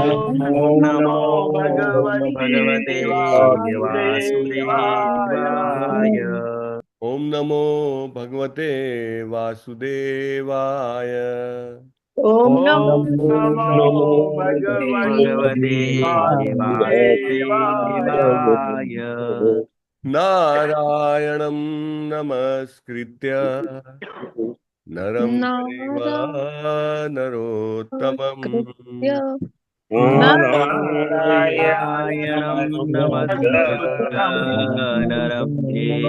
ओम नमो भगवते वासुदेवाय। वासुदेवाय। ओम नमो भगवते वासुदेवाय। ओम ओम नमो नमो भगवते भगवते वासुदेवाय। वासुदेवाय। नारायणं नमस्कृत्य नरं चैव नारायणकृत्य नरोत्तमम् नारायणं नमस्कृत्य नरं चैव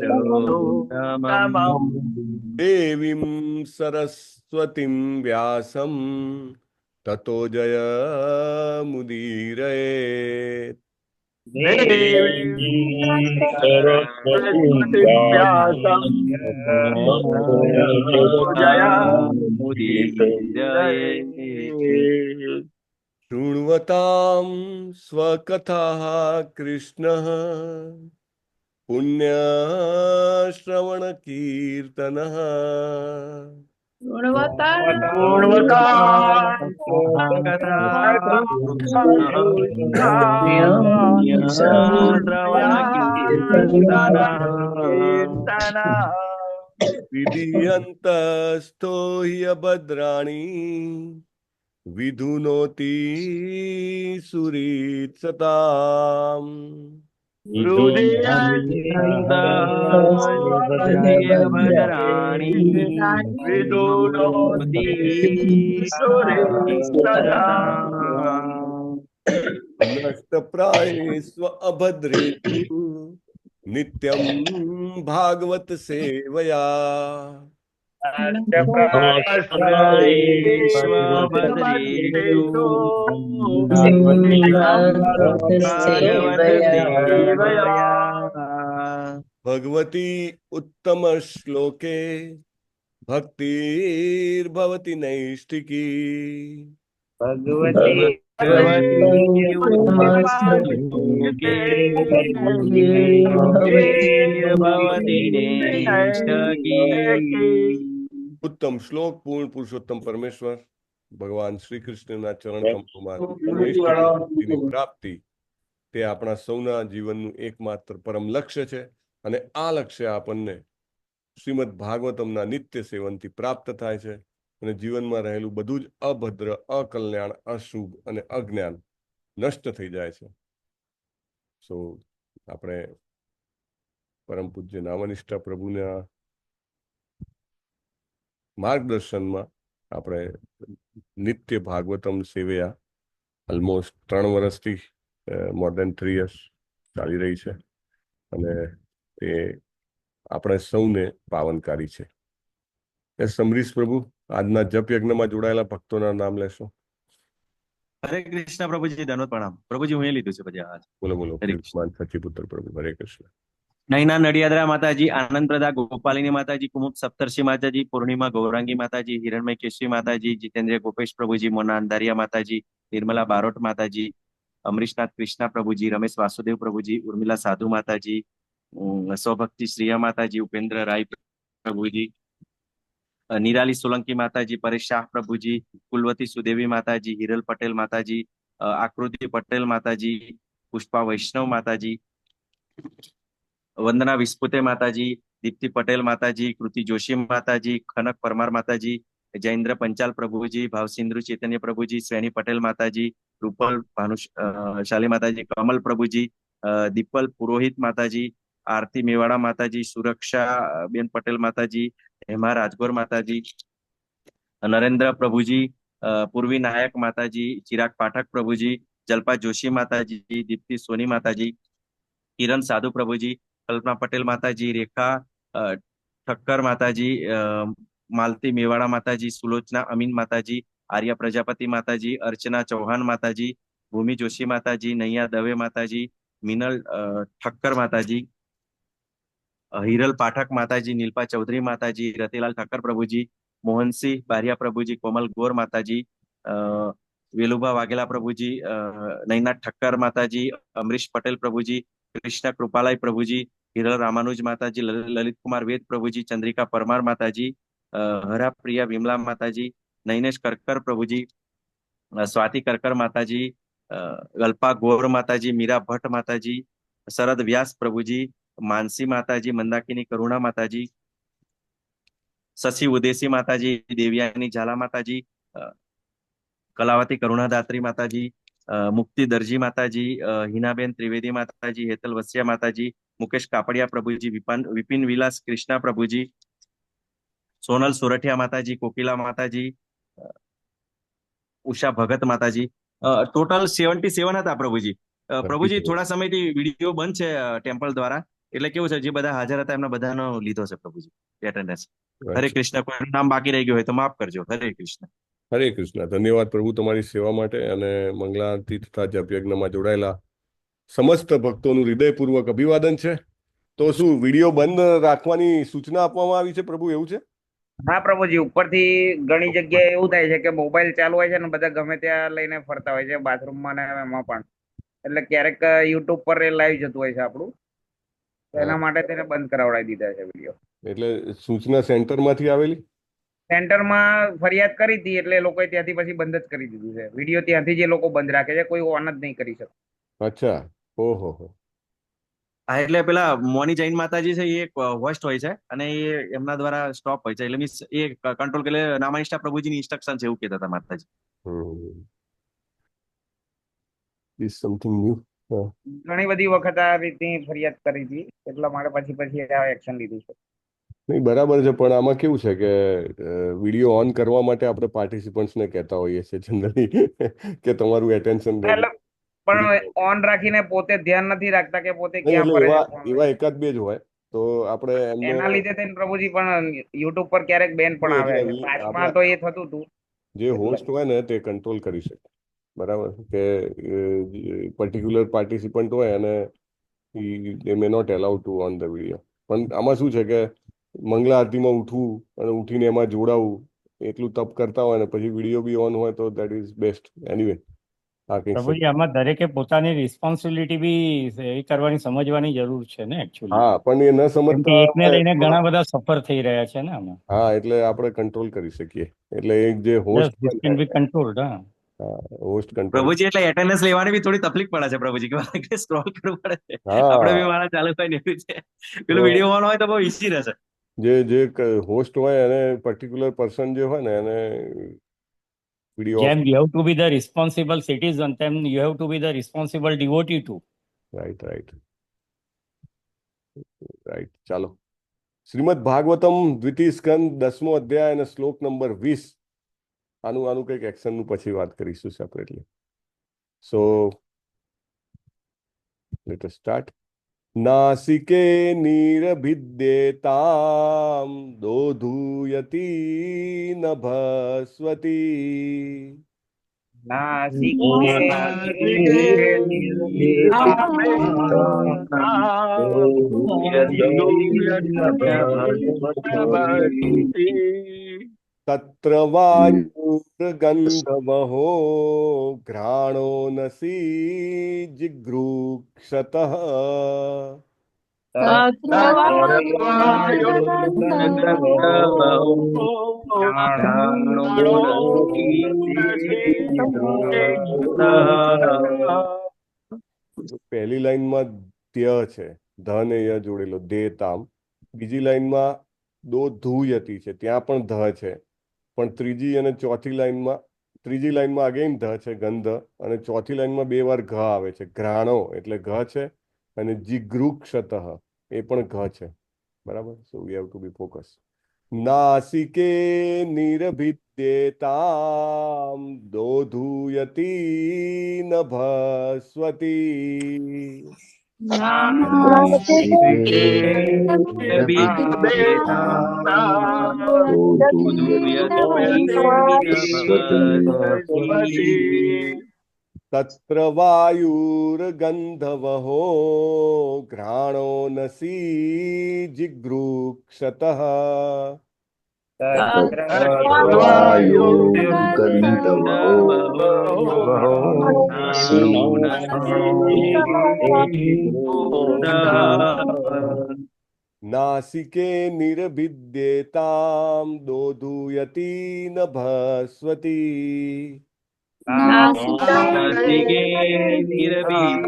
नरोत्तमम् देवीं सरस्वतीं व्यासं ततो जयमुदीरयेत्। देवीं सरस्वतीं सरस्वतीं व्यासं ततो मुदीरये। शृण्वतां स्वकथाः कृष्णः पुण्यश्रवणकीर्तनः गुणवता गुणवता कथा कृष्णः श्रवण कीर्तनः। विधीयन्तस्थो हि अभद्राणि विधुनोति सुरीत्सताम्। हृदयभद्राणि विदुनोति सुरेशदा। नष्टप्रायेष्व अभद्रेषु नित्यं भागवत सेवया भद्रेषु भागवत सेवया। भगवती उत्तम श्लोके भक्तिर्भवति नैष्टिकी। भगवती उत्तमश्लोके भवति नैष्ठकी। उत्तम श्लोक पूर्ण पुरुषोत्तम परमेश्वर ભગવાન શ્રી કૃષ્ણના ચરણ કમળમાં નૈષ્ઠિક મુક્તિની પ્રાપ્તિ તે આપણા સૌના જીવનનું એકમાત્ર પરમ લક્ષ્ય છે અને આ લક્ષ્ય આપણને શ્રીમદ ભાગવતમના નિત્ય સેવનથી પ્રાપ્ત થાય છે અને જીવનમાં રહેલું બધું જ અભદ્ર, અકલ્યાણ, અશુભ અને અજ્ઞાન નષ્ટ થઈ જાય છે. સો આપણે પરમ પૂજ્ય નામનિષ્ઠ પ્રભુના માર્ગદર્શનમાં આપણે નિત્ય ભાગવતમ સેવ્યા ઓલમોસ્ટ 3 વર્ષથી મોર દેન 3 years ચાલી રહી છે અને તે આપણે સૌને પાવનકારી છે. સમરીશ પ્રભુ, આજના જપ યજ્ઞમાં જોડાયેલા ભક્તોના નામ લેશો. હરે કૃષ્ણ પ્રભુજી, ધન્યવાદ પ્રણામ પ્રભુજી. હું એ લીધું છે પછી આજ. બોલો બોલો. સચીપુત્ર પ્રભુ, હરે કૃષ્ણ. નૈના નડિયાદરા માતાજી, આનંદ પ્રદા ગોપાલિની માતાજી, કુમુદ સપ્તર્ષિ માતાજી, પૂર્ણિમા ગૌરાંગી માતાજી, હિરણમય કેશવી માતાજી, જીતેન્દ્ર ગોપેશ પ્રભુજી, મોના અંધારિયા માતાજી, નિર્મલા બારોટ માતાજી, અમરીશનાથ કૃષ્ણા પ્રભુજી, રમેશ વાસુદેવ પ્રભુજી, ઉર્મિલા સાધુ માતાજી, સૌભક્તિ શ્રીયા માતાજી, ઉપેન્દ્ર રાય પ્રભુજી, નિરાલી સોલંકી માતાજી, પરેશ શાહ પ્રભુજી, કુલવતી સુદેવી માતાજી, હિરલ પટેલ માતાજી, આકૃતિ પટેલ માતાજી, પુષ્પા વૈષ્ણવ માતાજી, વંદના વિસ્પુતે માતાજી, દીપ્તિ પટેલ માતાજી, કૃતિ જોશી માતાજી, ખનક પરમાર માતાજી, જયેન્દ્ર પંચાલ પ્રભુજી, ભાવસિંધુ ચૈતન્ય પ્રભુજી, શ્રેણી પટેલ માતાજી, રૂપલ ભાનુશાલી માતાજી, કમલ પ્રભુજી, દીપલ પુરોહિત માતાજી, આરતી મેવાડા માતાજી, સુરક્ષા બેન પટેલ માતાજી, હેમા રાજગોર માતાજી, નરેન્દ્ર પ્રભુજી, પૂર્વી નાયક માતાજી, ચિરાગ પાઠક પ્રભુજી, જલ્પા જોશી માતાજી, દીપ્તિ સોની માતાજી, કિરણ સાધુ પ્રભુજી, કલ્પના પટેલ માતાજી, રેખા ઠક્કર માતાજી, માલતી મેવાડા માતાજી, સુલોચના અમીન માતાજી, આર્ય પ્રજાપતિ માતાજી, અર્ચના ચૌહાણ માતાજી, ભૂમિ જોશી માતાજી, નૈયા દવે માતાજી, મિનલ ઠક્કર માતાજી, હિરલ પાઠક માતાજી, નીલપા ચૌધરી માતાજી, રતિલાલ ઠક્કર પ્રભુજી, મોહનસિંહ બારિયા પ્રભુજી, કોમલ ગોર માતાજી, વેલુભા વાઘેલા પ્રભુજી, નૈનાથ ઠક્કર માતાજી, અમરીશ પટેલ પ્રભુજી, કૃષ્ણ કૃપાલાય પ્રભુજી, હિરલ રામાનુજ માતાજી, લલિત કુમાર વેદ પ્રભુજી, ચંદ્રિકા પરમાર માતાજી, હરા પ્રિયા વિમલા માતાજી, નૈનેશ કરકર પ્રભુજી, સ્વાતિ કરકર માતાજી, અલ્પા ગોર માતાજી, મીરા ભટ્ટ માતાજી, શરદ વ્યાસ પ્રભુજી, માનસી માતાજી, મંદાકિની કરુણા માતાજી, શશી ઉદેસી માતાજી, દેવયાની ઝાલા માતાજી, કલાવતી કરુણાદાત્રી માતાજી, મુક્તિ દરજી માતાજી, હિનાબેન ત્રિવેદી માતાજી, હેતલ વસિયા માતાજી, મુકેશ કાપડિયા પ્રભુજી, વિપિન વિલાસ કૃષ્ણા પ્રભુજી, સોનલ સોરઠિયા માતાજી, કોકિલા માતાજી, ઉષા ભગત માતાજી, ટોટલ 77 હતા પ્રભુજી. પ્રભુજી થોડા સમયથી વિડીયો બંધ છે ટેમ્પલ દ્વારા, એટલે કેવું છે, જે બધા હાજર હતા એમના બધાનો લીધો છે પ્રભુજી એટેન્ડન્સ. હરે કૃષ્ણ. કોઈ નામ બાકી રહી ગયું હોય તો માફ કરજો. હરે કૃષ્ણ. હરે કૃષ્ણ. ધન્યવાદ પ્રભુ તમારી સેવા માટે અને મંગલારતી તથા જપયજ્ઞમાં જોડાયેલા સમસ્ત ભક્તોનું હૃદયપૂર્વક અભિવાદન છે. તો શું વિડીયો બંધ રાખવાની સૂચના આપવામાં આવી છે પ્રભુ, એવું છે? હા પ્રભુજી, ઉપરથી ઘણી જગ્યાએ એવું થાય છે કે મોબાઈલ ચાલુ હોય છે ને બધા ગમે ત્યાં લઈને ફરતા હોય છે, બાથરૂમમાં ને એમાં પણ. એટલે ક્યારેક યુટ્યુબ પર લાઈવ જતું હોય છે આપણું, એના માટે તેને બંધ કરાવડાવી દીધા છે વિડીયો. એટલે સૂચના સેન્ટરમાંથી આવેલી? સેન્ટરમાં ફરિયાદ કરી હતી એટલે લોકોએ ત્યાંથી પછી બંધ જ કરી દીધું છે વિડીયો. ત્યાંથી જે લોકો બંધ રાખે છે, કોઈ ઓન જ નહીં કરી શકે. અચ્છા, ઓહો. હા, એટલે પેલા મોની જૈન માતાજી છે, એ એક હોસ્ટ હોય છે અને એ એમના દ્વારા સ્ટોપ હોય છે. એટલે મીન્સ એ કંટ્રોલ કરે, નામાનિષ્ઠા પ્રભુજીની ઇન્સ્ટ્રક્શન છે એવું કહેતા હતા માતાજી. Is something new. ઘણી બધી વખત આ રીતની ફરિયાદ કરી હતી, એટલા માટે પછી આ એક્શન લીધું છે. નહીં, બરાબર છે, પણ આમાં કેવું છે કે વિડીયો ઓન કરવા માટે આપણે પાર્ટિસિપન્ટ્સને કહેતા હોઈએ છીએ જનરલી કે તમારું એટેન્શન. પણ ઓન રાખીને પોતે ધ્યાન નથી રાખતા કે પોતે ક્યાં એટલે ફરે છે. એવા એકાદ બે જ હોય તો આપણે એના લીધે થઈને પ્રભુજી પણ યુટ્યુબ પર ક્યારેક બેન પણ આવે છે. પાછમાં તો એ થતું હતું. જે હોસ્ટ હોય ને તે કંટ્રોલ કરી શકે, બરાબર, કે પર્ટિક્યુલર પાર્ટિસિપન્ટ હોય અને they may not allow to on the video. પણ આમાં શું છે કે મંગલા આરતીમાં ઉઠવું અને ઉઠીને એમાં જોડાવું એટલું તપ કરતા હોય ને પછી વિડીયો બી ઓન હોય તો દેટ ઇઝ બેસ્ટ. એનીવે, પ્રભુજી, આમાં દરેકે પોતાની રિસ્પોન્સિબિલિટી બી એ કરવાની, સમજવાની જરૂર છે ને એકચ્યુઅલી. હા, પણ એ ન સમજતા એકને લઈને ઘણા બધા સફર થઈ રહ્યા છે ને આમાં. હા, એટલે આપણે કંટ્રોલ કરી શકીએ. એટલે એક જે host can be controlled. Host control. પ્રભુજી, એટલે એટેન્ડન્સ લેવાની બી થોડી તકલીફ પડે છે પ્રભુજી, કે સ્ક્રોલ કરવું પડે છે. આપણે બી મારા ચાલુ થાય ને એવી છે. પેલું વિડીયો ઓન હોય તો બહુ ઈઝી રહેશે. જે હોસ્ટ હોય એને પર્ટિક્યુલર પર્સન જે હોય ને એને વિડીયો. જેમ you have to be the responsible citizen, તેમ you have to be the responsible devotee to. Right. ચાલો, શ્રીમદ ભાગવતમ દ્વિતીય સ્કંદ 10મો અધ્યાય અને શ્લોક નંબર 20. આનું કંઈક એક્શન નું પછી વાત કરીશું separately. So let us start. નાસિકે નિરભિદ્યેતામ દોધુયતી નભસ્વતી. તત્ર વાયુર્ગંધવહો ઘ્રાણો નસી જિઘ્રુક્ષતઃ. પહેલી લાઈનમાં ત્ય છે, ધ ને ય જોડેલો, દેતામ. બીજી લાઈનમાં દોધુયતી છે, ત્યાં પણ ધ છે, પણ ત્રીજી લાઈનમાં અગેન ધ છે, ગંધ, અને ચોથી લાઈનમાં 2 વાર ઘ આવે છે. ઘ્રાણો એટલે ઘ છે, અને જિઘ્રુક્ષતઃ એ પણ ઘ છે, બરાબર. So we have to be focus. નાસિકે નિરભિદ્યેતામ દોધુયતી નભસ્વતી. તત્ર વાયુર્ગંધવહો ઘ્રાણો નસી જિઘ્રુક્ષતઃ. નાસિકે નિરભિદ્યેતામ દોધુયતી નભસ્વતી. नासिके निर्भीताम्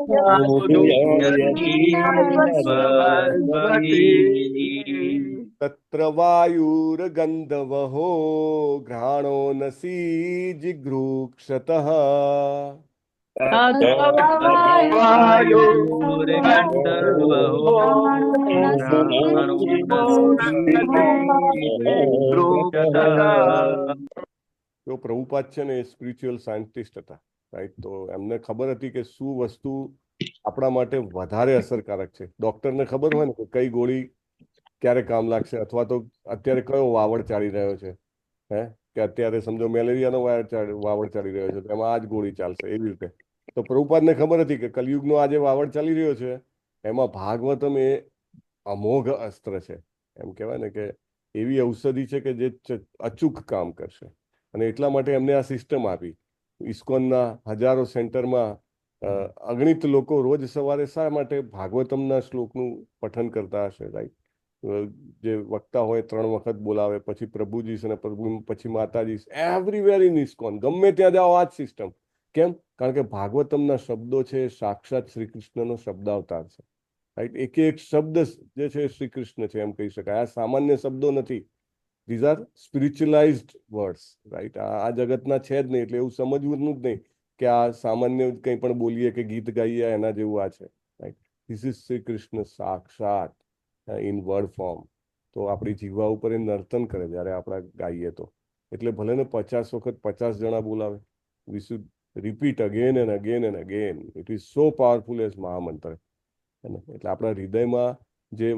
दोदुयति नभस्वती तत्र वायुर्गन्धवहो घ्राणो नसी जिघ्रूक्षतः वायुर्गन्धर्वो તો પ્રભુપાદ છે ને એ સ્પિરિચ્યુઅલ સાયન્ટિસ્ટ હતા, રાઈટ. તો એમને ખબર હતી કે શું વસ્તુ આપણા માટે વધારે અસરકારક છે. ડોક્ટરને ખબર હોય ને કે કઈ ગોળી ક્યારે કામ લાગશે, અથવા તો અત્યારે કયો વાવડ ચાલી રહ્યો છે, કે અત્યારે સમજો મેલેરિયાનો વાવડ ચાલી રહ્યો છે તો એમાં આ જ ગોળી ચાલશે, એવી રીતે. તો પ્રભુપાદને ખબર હતી કે કલયુગનો આજે વાવડ ચાલી રહ્યો છે એમાં ભાગવતમ એ અમોઘ અસ્ત્ર છે. એમ કહેવાય ને કે એવી ઔષધિ છે કે જે અચૂક કામ કરશે. અને એટલા માટે એમને આ સિસ્ટમ આપી. ઇસ્કોનના હજારો સેન્ટરમાં અગણિત લોકો રોજ સવારે શા માટે ભાગવતમના શ્લોકનું પઠન કરતા હશે, રાઈટ. જે વક્તા હોય 3 વખત બોલાવે, પછી પ્રભુજી અને પછી માતાજી, એવરીવેર ઇન ઇસ્કોન, ગમે ત્યાં જાઓ આ જ સિસ્ટમ. કેમ? કારણ કે ભાગવતમના શબ્દો છે સાક્ષાત શ્રી કૃષ્ણનો શબ્દાવતાર છે, રાઈટ. એક એક શબ્દ જે છે શ્રી કૃષ્ણ છે એમ કહી શકાય. આ સામાન્ય શબ્દો નથી. These are spiritualized words, right. આ જગતના છે જ નહીં, એટલે એવું સમજવું જ નહીં કે આ સામાન્ય કંઈ પણ બોલીએ કે ગીત ગાઈએ એના જેવું આ છે, right. This is Shri Krishna સાક્ષાત ઇન વર્ડ ફોર્મ. તો આપણી જીવા ઉપર એ નર્તન કરે જ્યારે આપણે ગાઈએ તો. એટલે ભલે ને 50 વખત 50 જણા બોલાવે, we should repeat again and again and again. It is so powerful as મહામંત્ર. એટલે આપણા હૃદયમાં જે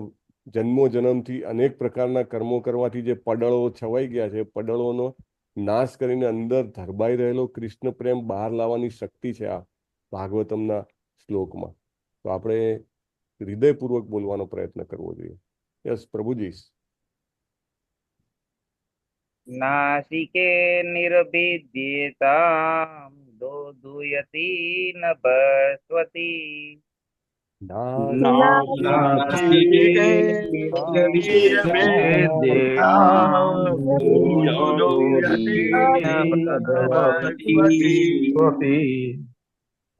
જન્મો જન્મથી અનેક પ્રકારના કર્મો કરવાથી જે પડળો છવાઈ ગયા છે, પડળોનો નાશ કરીને અંદર ધરબાઈ રહેલો કૃષ્ણ પ્રેમ બહાર લાવવાની શક્તિ છે આ ભાગવતમના શ્લોકમાં. તો આપણે હૃદયપૂર્વક બોલવાનો પ્રયત્ન કરવો જોઈએ. યસ પ્રભુજી. નાસિકે નિર્ભિદ્યેતામ દોદુયતિ નભસ્વતી नासिके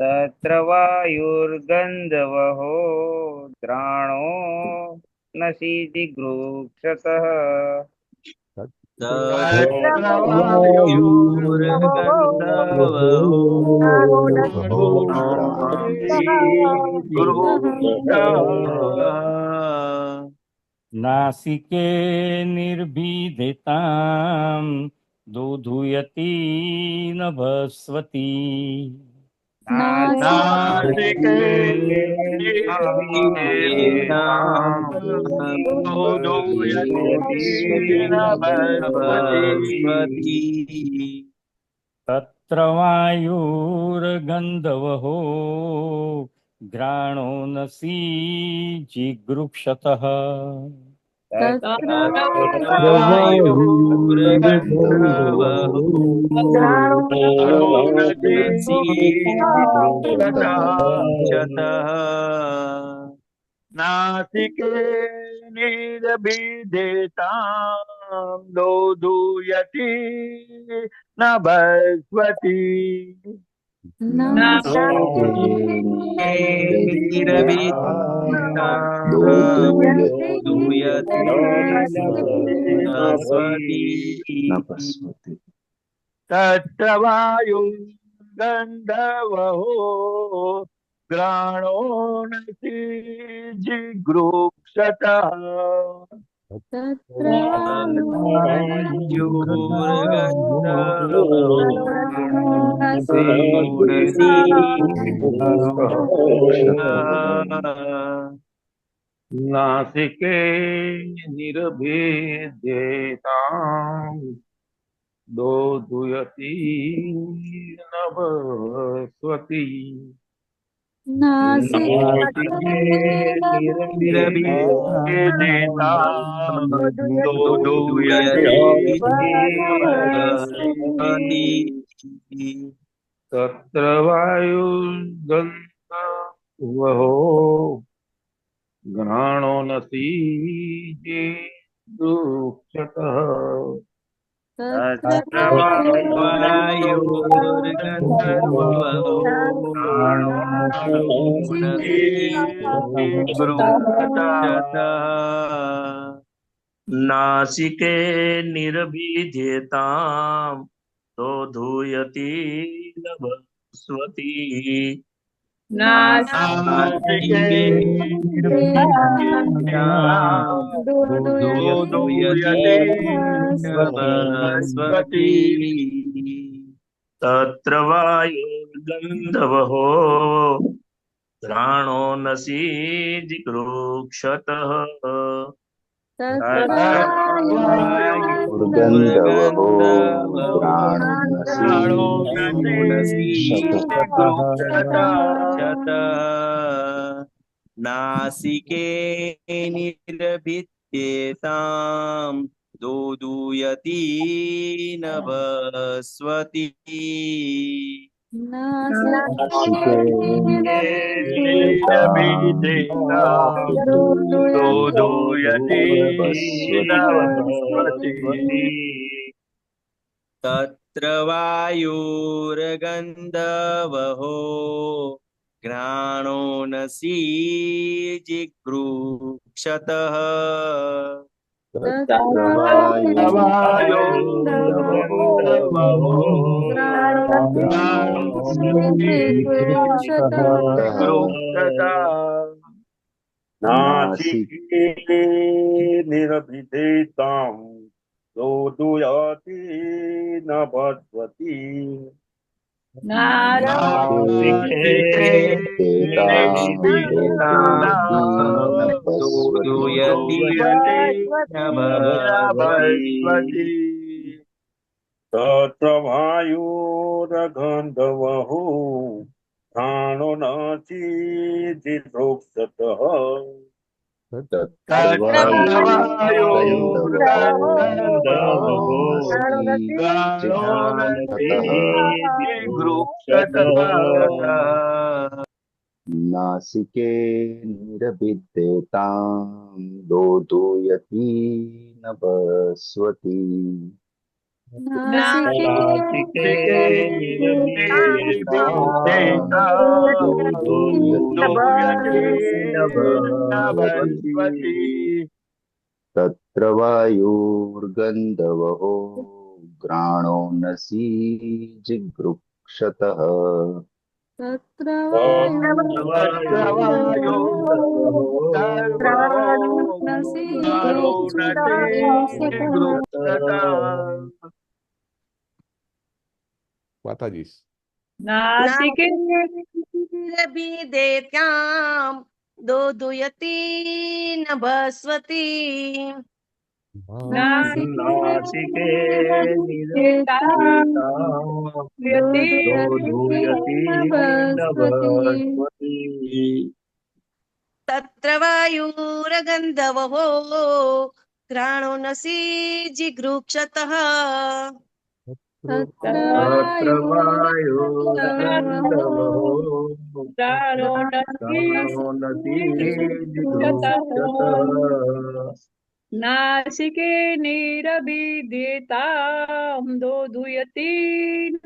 तत्र वायुर्गन्धवहो द्राणो नसीजिगृक्षतः नासिके निर्भीदेतां दोधुयति नभस्वती तत्र वायुर्गन्धवहो घ्राणो नसी जिगृक्षतः नासिके निर्भीदेतां दोदुयति नभस्वती तत्र वायुर्गन्धवहो घ्राणो नसी जिगृक्षतः नासिके निर्भेदेतां दोदुयति नभस्वती तत्र वायुर्गन्धवहो घ्राणो नसी जिगृक्षतः नासिके निर्विधेतां दोधूयति नभस्वती नासिके दोधूयति नभस्वती तत्र वायुर्गन्धवो घ्राणो नसी जिगृक्षतः दुर्गन्धवहो नासिके निर्भिद्येतां दोदूयति नभस्वती नासिके दोदूयति नभस्वती तत्र वायुर्गन्धवहो घ्राणो नसी जिगृक्षतः नासिके निर्भिदेतां दोदूयति नभस्वती नासिके दोदूयति नभस्वती तत्र वायुरगन्धवहो घ्राणो नसी जिगृक्षतः नासिके निरभिद्येतां दोदूयति नभस्वती तत्र वायुर्गन्धवहो घ्राणो नसी जिगृक्षतः માતાજી नासिके निर्भिदेतां दोदूयति नभस्वती नासिके दोदूयति नभस्वती तत्र वायुरगन्धवो घ्राणो नसी जिगृक्षतः तत्र वायुर्गन्धवो घ्राणो नसी जिगृक्षतः नासिके निरभिदेतां दोदूयति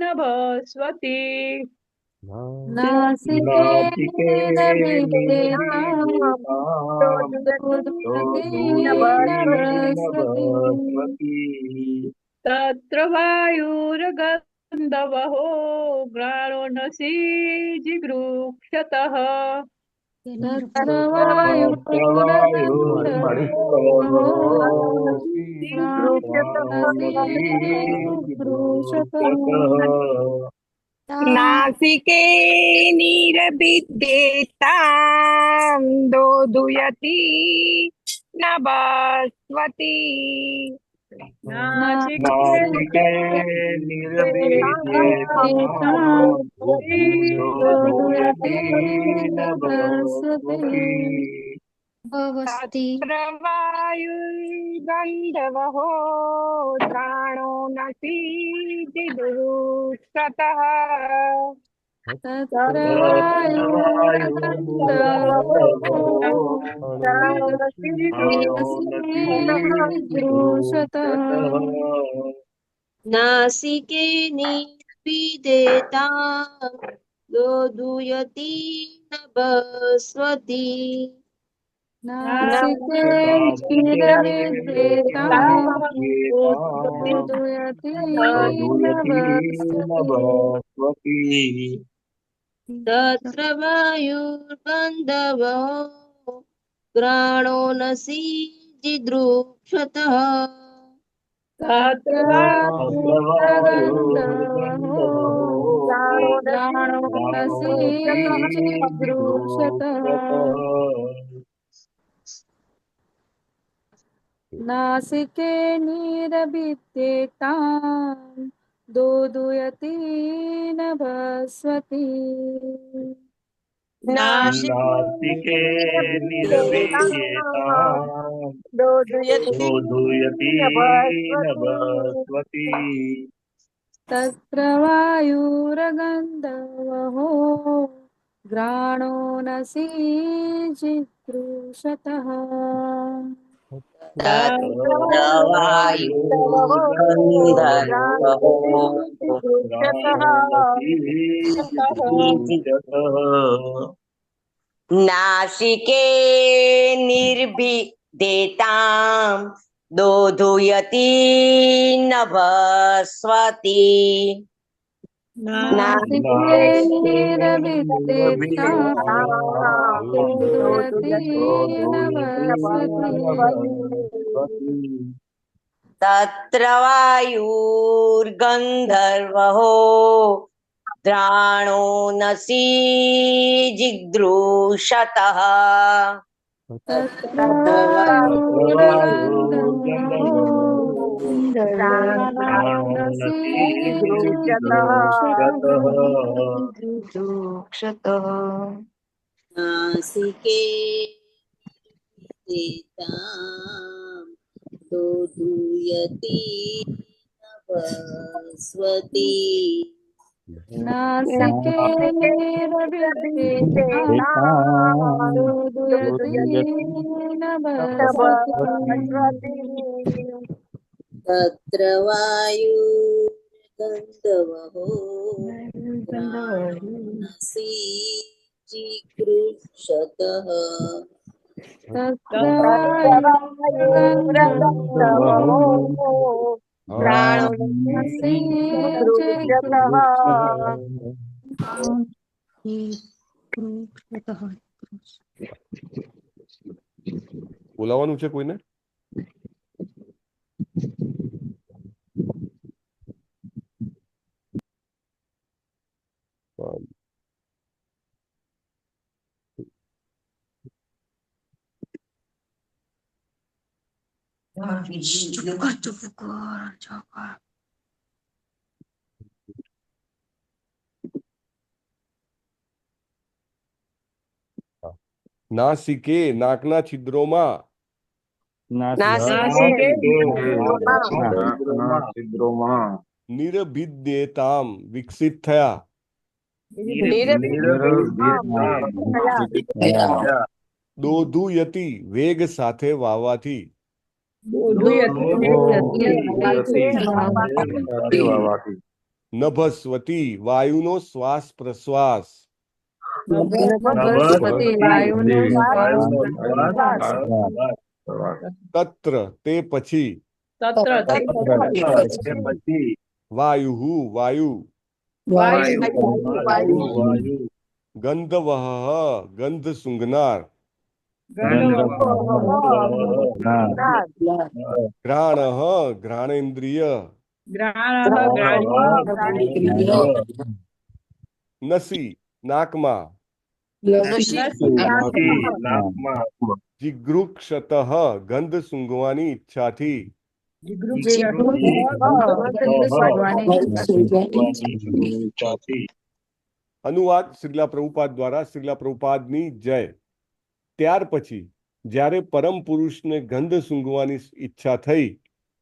नभस्वती नासिके नभस्वती तत्र वायुर्गन्धवो घ्राणो नसी जिगृक्षतः नासिके निर्भिदेतां दोदूयति नभस्वती नासिके निर्भिदेतां दोदूयति नभस्वती तत्र वायुर्गन्धवो घ्राणो नसी जिगृक्षतः नासिके निपीदेतां दोदुयति नभस्वती नासिके नासिकेर्विद्येतां दोदुयति नभस्वती तत्र वायुर्गन्धवो घ्राणो नसि जिदृक्षतः तत्र वायुर्गन्धवो घ्राणोदसी जिगृक्षतः नासिके निरभिद्येतां दोदुयति नभस्वती नासिके निरभिद्येतां दोदुयति नभस्वती तत्र वायुरगन्धवो घ्राणो नसि जिगृक्षतः तत्र वायुर्गन्धर्वो नासिके निर्भिदेतां दोधुयति नभस्वती नासिके निरभिद्येतां दोदुयति नभस्वती तत्र वायुर्गन्धर्वो घ्राणो नसि जिगृक्षतः तत्र वायुरगन्धवो घ्राणो नसि जिगृक्षतः नासिके देतां दोदुयति नभस्वती नासिके निरभिद्येतां दोदुयति नभस्वती तत्र वायुर्गन्धवो घ्राणोनसि जिगृक्षतः तत्र वायुरगन्धवो घ्राणो नसि जिगृक्षतः બોલાવાનું છે કોઈને? નાસિકે નાકના છિદ્રોમાં છિદ્રોમાં નિરભિદ્યેતામ વિકસિત થયા દોધુયતિ વેગ સાથે વાવાથી નભસ્વતી વાયુનો શ્વાસ પ્રશ્વાસ તત્ર તે પછી વાયુ વાયુ ગંધવઃ ગંધ સૂંઘનાર ઘ્રાણઃ ઘ્રાણેન્દ્રિય નસી નાકમાં જિગૃક્ષતઃ ગંધ સૂંઘવાની ઈચ્છાથી અનુવાદ શ્રીલા પ્રભુપાદ દ્વારા શ્રીલા પ્રભુપાદની જય. ત્યાર પછી જ્યારે પરમ પુરુષને ગંધ સૂંઘવાની ઈચ્છા થઈ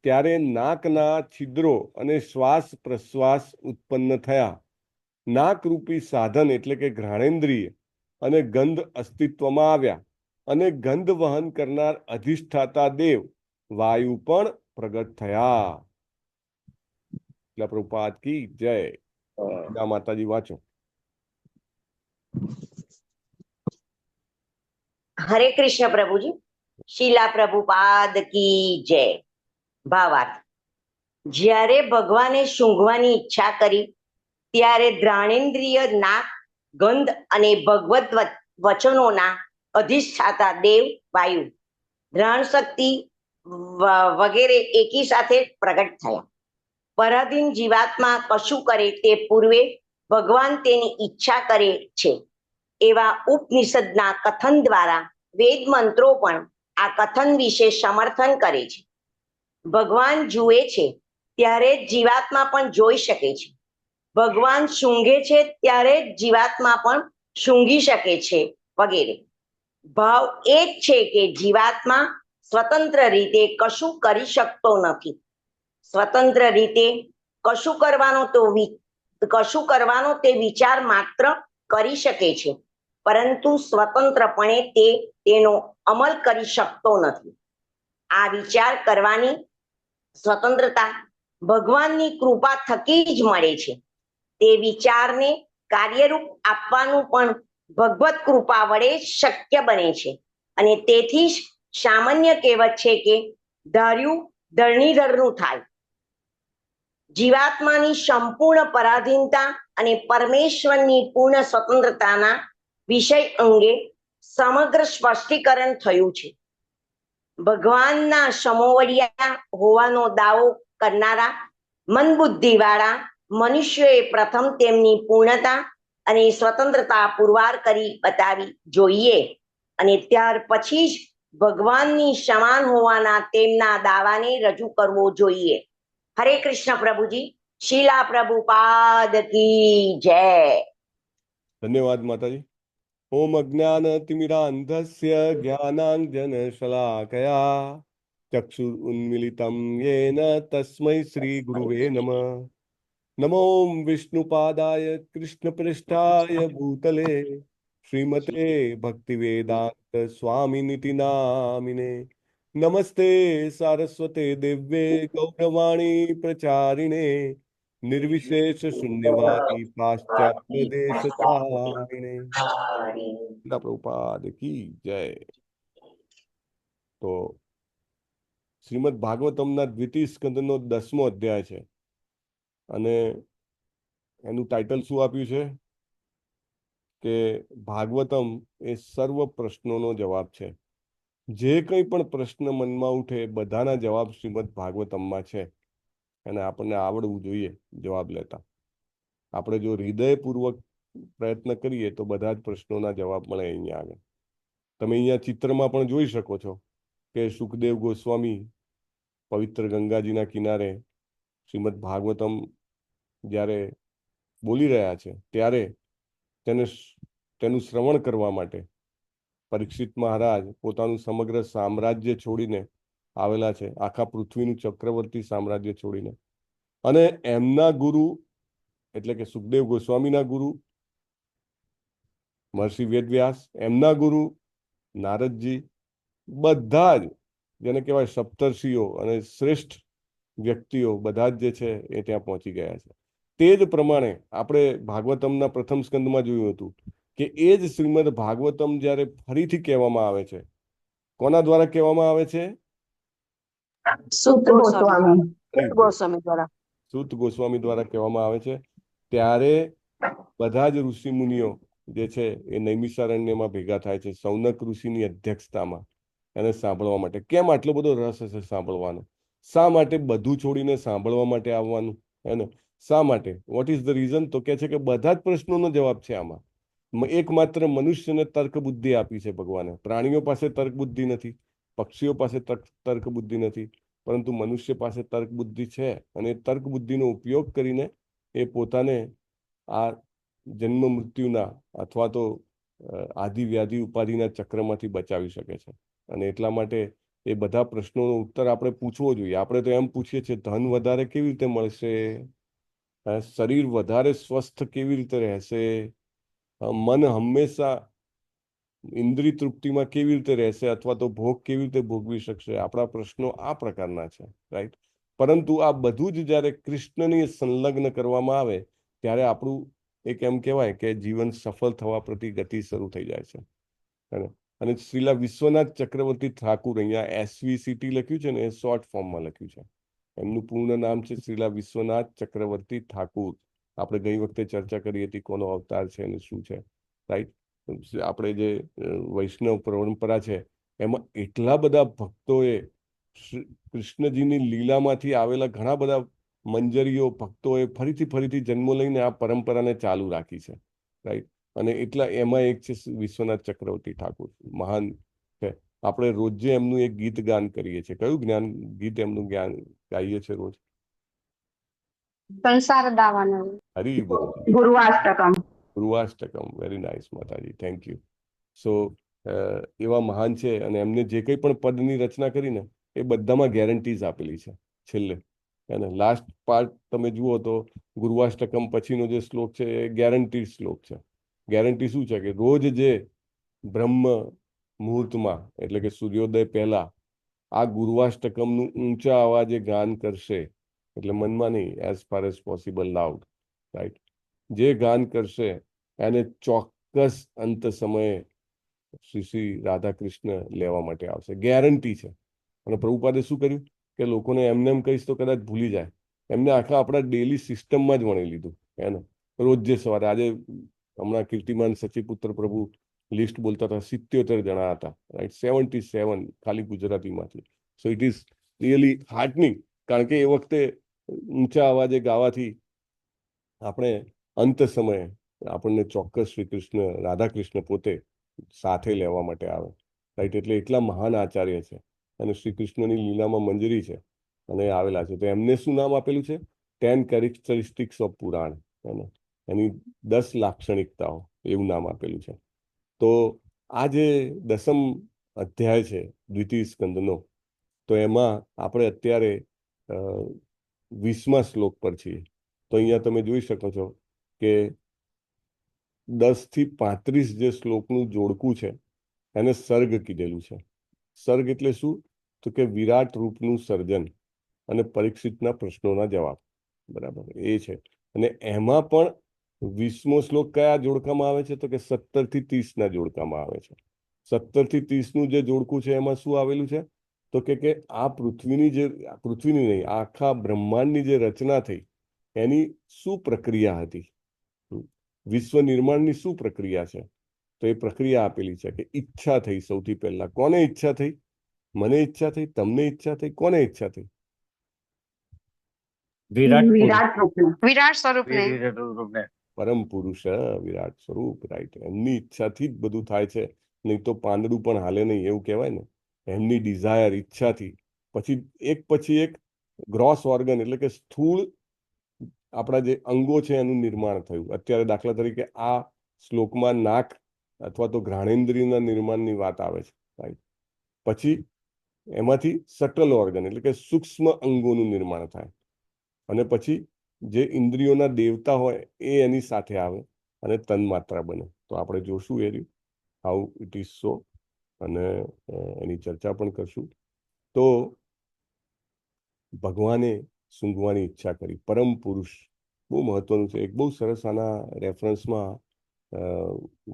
ત્યારે નાકના છિદ્રો અને શ્વાસ પ્રશ્વાસ ઉત્પન્ન થયા. નાકરૂપી સાધન એટલે કે ઘ્રાણેન્દ્રિય અને ગંધ અસ્તિત્વમાં આવ્યા અને ગંધ વહન કરનાર અધિષ્ઠાતા દેવ વાયુ પણ પ્રગટ થયા. એટલે પ્રભુપાદ કી જય. જય માતાજી. વાંચો. હરે કૃષ્ણ પ્રભુજી. શીલા પ્રભુપાદ કી જય. ભાવાર્થ. જ્યારે ભગવાને સૂંઘવાની ઈચ્છા કરી ત્યારે ઘ્રાણેન્દ્રિય નાક ગંધ અને ભગવત વચનોના અધિષ્ઠાતા દેવ વાયુ ઘ્રાણ શક્તિ વગેરે એકી સાથે પ્રગટ થયા. પરાધીન જીવાત્મા કશું કરે તે પૂર્વે ભગવાન તેની ઈચ્છા કરે છે એવા ઉપનિષદના કથન દ્વારા વેદ મંત્રો પણ આ કથન વિશે સમર્થન કરે છે. ભગવાન જુએ છે ત્યારે જ જીવાત્મા પણ જોઈ શકે છે. ભગવાન સૂંઘે છે ત્યારે જ જીવાત્મા પણ સૂંઘી શકે છે વગેરે. ભાવ એ જ છે કે જીવાત્મા સ્વતંત્ર રીતે કશું કરી શકતો નથી. સ્વતંત્ર રીતે કશું કરવાનો તે વિચાર માત્ર કરી શકે છે, પરંતુ સ્વતંત્રપણે તેનો અમલ કરી શકતો નથી. આ વિચાર કરવાની સ્વતંત્રતા ભગવાનની કૃપા થકી જ મળે છે. તે વિચારને કાર્યરૂપ આપવાનું પણ ભગવત કૃપા વડે શક્ય બને છે. અને તેથી જ સામાન્ય કહેવત છે કે ધાર્યું ધરણીધરનું થાય. જીવાત્માની સંપૂર્ણ પરાધીનતા અને પરમેશ્વરની પૂર્ણ સ્વતંત્રતાના વિષય અંગે સમગ્ર સ્પષ્ટીકરણ થયું છે. ભગવાનના સમોવડિયા હોવાનો દાવો કરનારા મનબુદ્ધિવાળા મનુષ્યોએ પ્રથમ તેમની પૂર્ણતા અને સ્વતંત્રતા પુરવાર કરી બતાવી જોઈએ અને ત્યાર પછી જ ભગવાનની સમાન હોવાના તેમના દાવાને રજૂ કરવો જોઈએ. હરે કૃષ્ણ પ્રભુજી. શીલા પ્રભુપાદ કી જય. ધન્યવાદ માતાજી. ઓમ અજ્ઞાન તિમિરાંધસ્ય જ્ઞાનાંજન શલાકયા ચક્ષુર ઉન્મિલિતમ યેન તસ્મૈ શ્રી ગુરુવે નમઃ. નમો વિષ્ણુપાદાય કૃષ્ણપ્રેષ્ઠાય ભૂતલે શ્રીમતે ભક્તિવેદાંત સ્વામિનિતિ નામિને. નમસ્તે સારસ્વતે દિવ્યે ગૌરવાણી પ્રચારિણે નિર્વિશેષ શૂન્યવાદી પાશ્ચાત્ય દેશ તારિણે. પ્રભુપાદ કી જય. તો શ્રીમદ ભાગવતમના દ્વિતીય સ્કંદનો 10મો અધ્યાય છે અને એનું ટાઇટલ શું આપ્યું છે કે ભાગવતમ એ સર્વ પ્રશ્નોનો જવાબ છે. જે કંઈ પણ પ્રશ્ન મનમાં ઉઠે બધાના જવાબ શ્રીમદ ભાગવતમમાં છે અને આપણને આવડવું જોઈએ જવાબ લેતા. આપણે જો હૃદયપૂર્વક પ્રયત્ન કરીએ તો બધા જ પ્રશ્નોના જવાબ મળે અહીંયા આગળ. તમે અહીંયા ચિત્રમાં પણ જોઈ શકો છો કે સુખદેવ ગોસ્વામી પવિત્ર ગંગાજીના કિનારે શ્રીમદ ભાગવતમ જ્યારે બોલી રહ્યા છે ત્યારે તેનું શ્રવણ કરવા માટે પરીક્ષિત મહારાજ પોતાનું સમગ્ર સામ્રાજ્ય છોડીને આવેલા છે, આખા પૃથ્વીનું ચક્રવર્તી સામ્રાજ્ય છોડીને. અને એમના ગુરુ એટલે કે સુખદેવ ગોસ્વામીના ગુરુ મહર્ષિ વેદવ્યાસ, એમના ગુરુ નારદજી, બધા જ જેને કહેવાય સપ્તર્ષિઓ અને શ્રેષ્ઠ વ્યક્તિઓ બધા જ જે છે એ ત્યાં પહોંચી ગયા છે. તે જ પ્રમાણે આપણે ભાગવતમના પ્રથમ સ્કંદમાં જોયું હતું કે એ જ શ્રીમદ ભાગવતમ જ્યારે ફરીથી કહેવામાં આવે છે, કોના દ્વારા કહેવામાં આવે છે? સુત ગોસ્વામી દ્વારા કહેવામાં આવે છે. ત્યારે બધા જ ઋષિ મુનિઓ જે છે એ નૈમિષારણ્યમાં ભેગા થાય છે સૌનક ઋષિની અધ્યક્ષતામાં એને સાંભળવા માટે. કેમ આટલો બધો રસ હશે સાંભળવાનો? શા માટે બધું છોડીને સાંભળવા માટે આવવાનું? એને શા માટે? What is the reason? તો કે છે કે બધા જ પ્રશ્નોનો જવાબ છે આમાં. એકમાત્ર મનુષ્યને તર્ક બુદ્ધિ આપી છે ભગવાને. પ્રાણીઓ પાસે તર્ક બુદ્ધિ નથી, પક્ષીઓ પાસે તર્ક બુદ્ધિ નથી, પરંતુ મનુષ્ય પાસે તર્ક બુદ્ધિ છે અને એ તર્ક બુદ્ધિનો ઉપયોગ કરીને એ પોતાને આ જન્મ મૃત્યુના અથવા તો આદિ વ્યાધિ ઉપાધિના ચક્રમાંથી બચાવી શકે છે. અને એટલા માટે એ બધા પ્રશ્નોનો ઉત્તર આપણે પૂછવો જોઈએ. આપણે તો એમ પૂછીએ છીએ ધન વધારે કેવી રીતે મળશે, શરીર વધારે સ્વસ્થ કેવી રીતે રહેશે, મન હંમેશા ઇન્દ્રિય તૃપ્તિમાં કેવી રીતે રહેશે અથવા તો ભોગ કેવી રીતે ભોગવી શકશે. આપણા પ્રશ્નો આ પ્રકારના છે, રાઈટ? પરંતુ આ બધું જ જ્યારે કૃષ્ણની સંલગ્ન કરવામાં આવે ત્યારે આપણું એક એમ કહેવાય કે જીવન સફળ થવા પ્રતિ ગતિ શરૂ થઈ જાય છે. અને શ્રીલા વિશ્વનાથ ચક્રવર્તી ઠાકુર, અહીંયા SVCT લખ્યું છે ને એ શોર્ટ ફોર્મમાં લખ્યું છે. એમનું પૂર્ણ નામ છે શ્રીલા વિશ્વનાથ ચક્રવર્તી ઠાકુર. આપણે ગઈ વખતે ચર્ચા કરી હતી કોનો અવતાર છે અને શું છે, રાઈટ. આપણે જે વૈષ્ણવ પરંપરા છે એમાં એટલા બધા ભક્તોએ કૃષ્ણજીની લીલામાંથી આવેલા ઘણા બધા મંજરીઓ ભક્તોએ ફરીથી જન્મો લઈને આ પરંપરાને ચાલુ રાખી છે, રાઈટ. અને એટલા એમાં એક છે વિશ્વનાથ ચક્રવર્તી ઠાકુર, મહાન છે. આપણે રોજે એમનું એક ગીત ગાન કરીએ છીએ. કયું ગીત એમનું ગાઈએ છીએ રોજ? સંસાર દાવાનો. હરી બોલ. ગુરુવાષ્ટકમ. ગુરુવાષ્ટકમ. વેરી નાઇસ માતાજી, થેન્ક યુ. સો એવા મહાન છે અને એમને જે કંઈ પણ પદની રચના કરીને એ બધામાં ગેરંટીઝ આપેલી છે છેલ્લે. અને લાસ્ટ પાર્ટ તમે જુઓ તો ગુરુવાષ્ટકમ પછીનો જે શ્લોક છે એ ગેરંટી શ્લોક છે. ગેરંટી શું છે કે રોજ જે બ્રહ્મ મુહૂર્તમાં એટલે કે સૂર્યોદય પહેલા આ ગુરુવાષ્ટકમનું ઊંચા અવાજે ગાન કરશે, એટલે મનમાં નહીં, as far as possible loud, right. જે ગાન કરશે એને ચોક્કસ અંત સમયે શ્રી રાધા કૃષ્ણ લેવા માટે આવશે, ગેરંટી છે. અને પ્રભુપાદે શું કર્યું કે લોકોને એમને એમ કહીશ તો કદાચ ભૂલી જાય, એમને આખા આપણા ડેલી સિસ્ટમમાં જ વણી લીધું. એને રોજ જે સવારે, આજે હમણાં કીર્તિમાન સચિપુત્ર પ્રભુ લિસ્ટ બોલતા હતા, 77 જણા હતા, રાઈટ. 77 ખાલી ગુજરાતીમાંથી. સો ઇટ ઇઝ રિયલી હાર્ટનિંગ, કારણ કે એ વખતે ઊંચા અવાજે ગાવાથી આપણે અંત સમયે આપણને ચોક્કસ શ્રી કૃષ્ણ રાધા કૃષ્ણ પોતે સાથે લેવા માટે આવે, રાઈટ. એટલે એટલા મહાન આચાર્ય છે અને શ્રી કૃષ્ણની લીલામાં મંજરી છે અને આવેલા છે. તો એમને શું નામ આપેલું છે? 10 કેરેક્ટરિસ્ટિક્સ ઓફ પુરાણ, એની 10 લાક્ષણિકતાઓ એવું નામ આપેલું છે. તો આ જે 10મ અધ્યાય છે દ્વિતીય સ્કંદનો, તો એમાં આપણે અત્યારે 20મા શ્લોક પર છીએ. તો અહીંયા તમે જોઈ શકો છો કે 10 થી 35 જે શ્લોકનું જોડકું છે એને સર્ગ કીધેલું છે. સર્ગ એટલે શું? તો કે વિરાટ રૂપનું સર્જન અને પરીક્ષિતના પ્રશ્નોના જવાબ, બરાબર, એ છે. અને એમાં પણ 20મો શ્લોક કયા જોડકામાં આવે છે? તો કે 17 થી 30 ના જોડકામાં આવે છે. 17 થી 30નું જે જોડકું છે એમાં શું આવેલું છે? તો કે આ પૃથ્વીની નહીં, આખા બ્રહ્માંડની જે રચના થઈ એની શું પ્રક્રિયા હતી, વિશ્વ નિર્માણની શું પ્રક્રિયા છે? તો એ પ્રક્રિયા આપેલી છે કે ઈચ્છા થઈ. સૌથી પહેલા કોને ઈચ્છા થઈ? મને ઈચ્છા થઈ, તમને ઈચ્છા થઈ, કોને ઈચ્છા થઈ? વિરાટ સ્વરૂપને. પરમ પુરુષ વિરાટ સ્વરૂપ, રાઈટ. એમની ઈચ્છાથી જ બધું થાય છે, નહીં તો પાંદડું પણ હાલે નહીં, એવું કહેવાય ને. એમની ડિઝાયર, ઈચ્છાથી પછી એક ગ્રોસ ઓર્ગન એટલે કે સ્થૂળ આપણા જે અંગો છે એનું નિર્માણ થયું. અત્યારે દાખલા તરીકે આ શ્લોકમાં નાક અથવા તો ઘ્રાણેન્દ્રિયના નિર્માણની વાત આવે છે, રાઈટ. પછી એમાંથી સટલ ઓર્ગન એટલે કે સૂક્ષ્મ અંગોનું નિર્માણ થાય અને પછી જે ઇન્દ્રિયોના દેવતા હોય એ એની સાથે આવે અને તન્માત્રા બને. તો આપણે જોશું એ રહ્યું હાઉ ઇટ ઇઝ સો, અને એની ચર્ચા પણ કરશું. તો ભગવાને સૂંઘવાની ઈચ્છા કરી. પરમ પુરુષ બહુ મહત્વનું છે. એક બહુ સરસ આના રેફરન્સમાં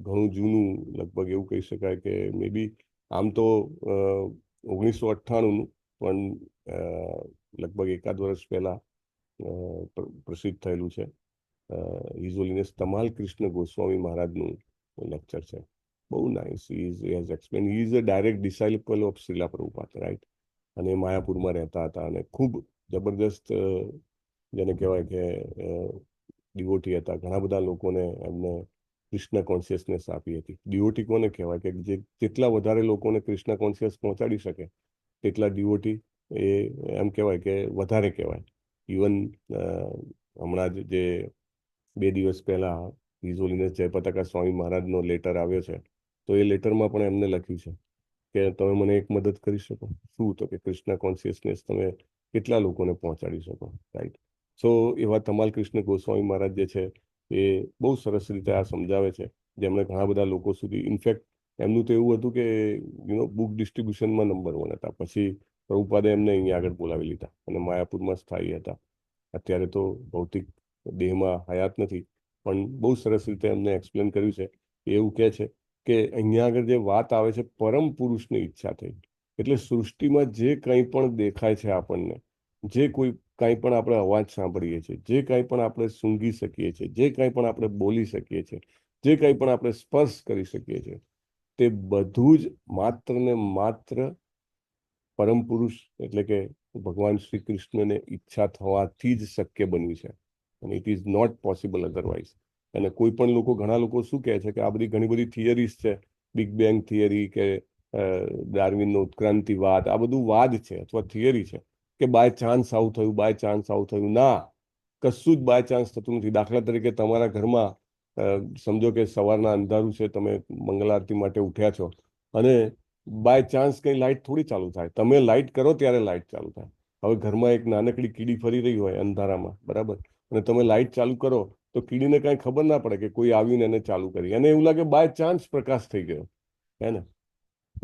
ઘણું જૂનું, લગભગ એવું કહી શકાય કે મે બી આમ તો 1998નું, પણ લગભગ એકાદ વર્ષ પહેલા પ્રસિદ્ધ થયેલું છે. હિઝ હોલીનેસ તમાલ કૃષ્ણ ગોસ્વામી મહારાજનું લેક્ચર છે. બહુ nice. He has explain. He is a direct disciple of Srila Prabhupada, right. અને માયાપુરમાં રહેતા હતા અને ખૂબ જબરદસ્ત જેને કહેવાય કે ડિવોટી હતા. ઘણા બધા લોકોને એમને કૃષ્ણ કોન્શિયસનેસ આપી હતી. ડિવોટી કોને કહેવાય કે જેટલા વધારે લોકોને કૃષ્ણ કોન્શિયસ પહોંચાડી શકે તેટલા ડિવોટી એ એમ કહેવાય કે વધારે કહેવાય. ઇવન હમણાં જે 2 દિવસ પહેલા હિઝ હોલીનેસ જયપતાકા સ્વામી મહારાજનો લેટર આવ્યો છે, તો એ લેટરમાં પણ એમને લખ્યું છે કે તમે મને એક મદદ કરી શકો. શું? તો કે કૃષ્ણ કોન્શિયસનેસ તમે કેટલા લોકોને પહોંચાડી શકો, રાઈટ. સો એવા તમાલ કૃષ્ણ ગોસ્વામી મહારાજ જે છે એ બહુ સરસ રીતે આ સમજાવે છે, જેમણે ઘણા બધા લોકો સુધી, ઇનફેક્ટ એમનું તો એવું હતું કે બુક ડિસ્ટ્રીબ્યુશનમાં નંબર 1 હતા. પછી પ્રભુપાદે એમને અહીંયા આગળ બોલાવી લીધા અને માયાપુરમાં સ્થાયી હતા. અત્યારે તો ભૌતિક દેહમાં હયાત નથી, પણ બહુ સરસ રીતે એમને એક્સપ્લેન કર્યું છે. એવું કહે છે કે અહીંયા આગળ જે વાત આવે છે પરમ પુરુષની ઈચ્છા થઈ, એટલે સૃષ્ટિમાં જે કંઈ પણ દેખાય છે આપણને, જે કોઈ કાંઈ પણ આપણે અવાજ સાંભળીએ છીએ, જે કાંઈ પણ આપણે સૂંઘી શકીએ છીએ, જે કાંઈ પણ આપણે બોલી શકીએ છીએ, જે કાંઈ પણ આપણે સ્પર્શ કરી શકીએ છીએ, તે બધું જ માત્ર ને માત્ર પરમ પુરુષ એટલે કે ભગવાન શ્રી કૃષ્ણને ઈચ્છા થવાથી જ શક્ય બન્યું છે. અને it is not possible otherwise. અને કોઈ પણ લોકો, ઘણા લોકો શું કહે છે કે આ બધી ઘણી બધી થિયરીઝ છે, બિગ બેંગ થિયરી કે ડાર્વિનનો ઉત્ક્રાંતિવાદ, આ બધું વાદ છે અથવા થિયરી છે કે બાય ચાન્સ આવું થયું, બાય ચાન્સ આવું થયું. ના, કશું જ બાય ચાન્સ થતું નથી. દાખલા તરીકે તમારા ઘરમાં સમજો કે સવારના અંધારું છે, તમે મંગલ આરતી માટે ઉઠ્યા છો અને બાય ચાન્સ કંઈ લાઇટ થોડી ચાલુ થાય. તમે લાઇટ કરો ત્યારે લાઇટ ચાલુ થાય. હવે ઘરમાં એક નાનકડી કીડી ફરી રહી હોય અંધારામાં, બરાબર, અને તમે લાઇટ ચાલુ કરો તો કીડીને કાંઈ ખબર ના પડે કે કોઈ આવીને એને ચાલુ કરી, અને એવું લાગે બાય ચાન્સ પ્રકાશ થઈ ગયો, હે ને.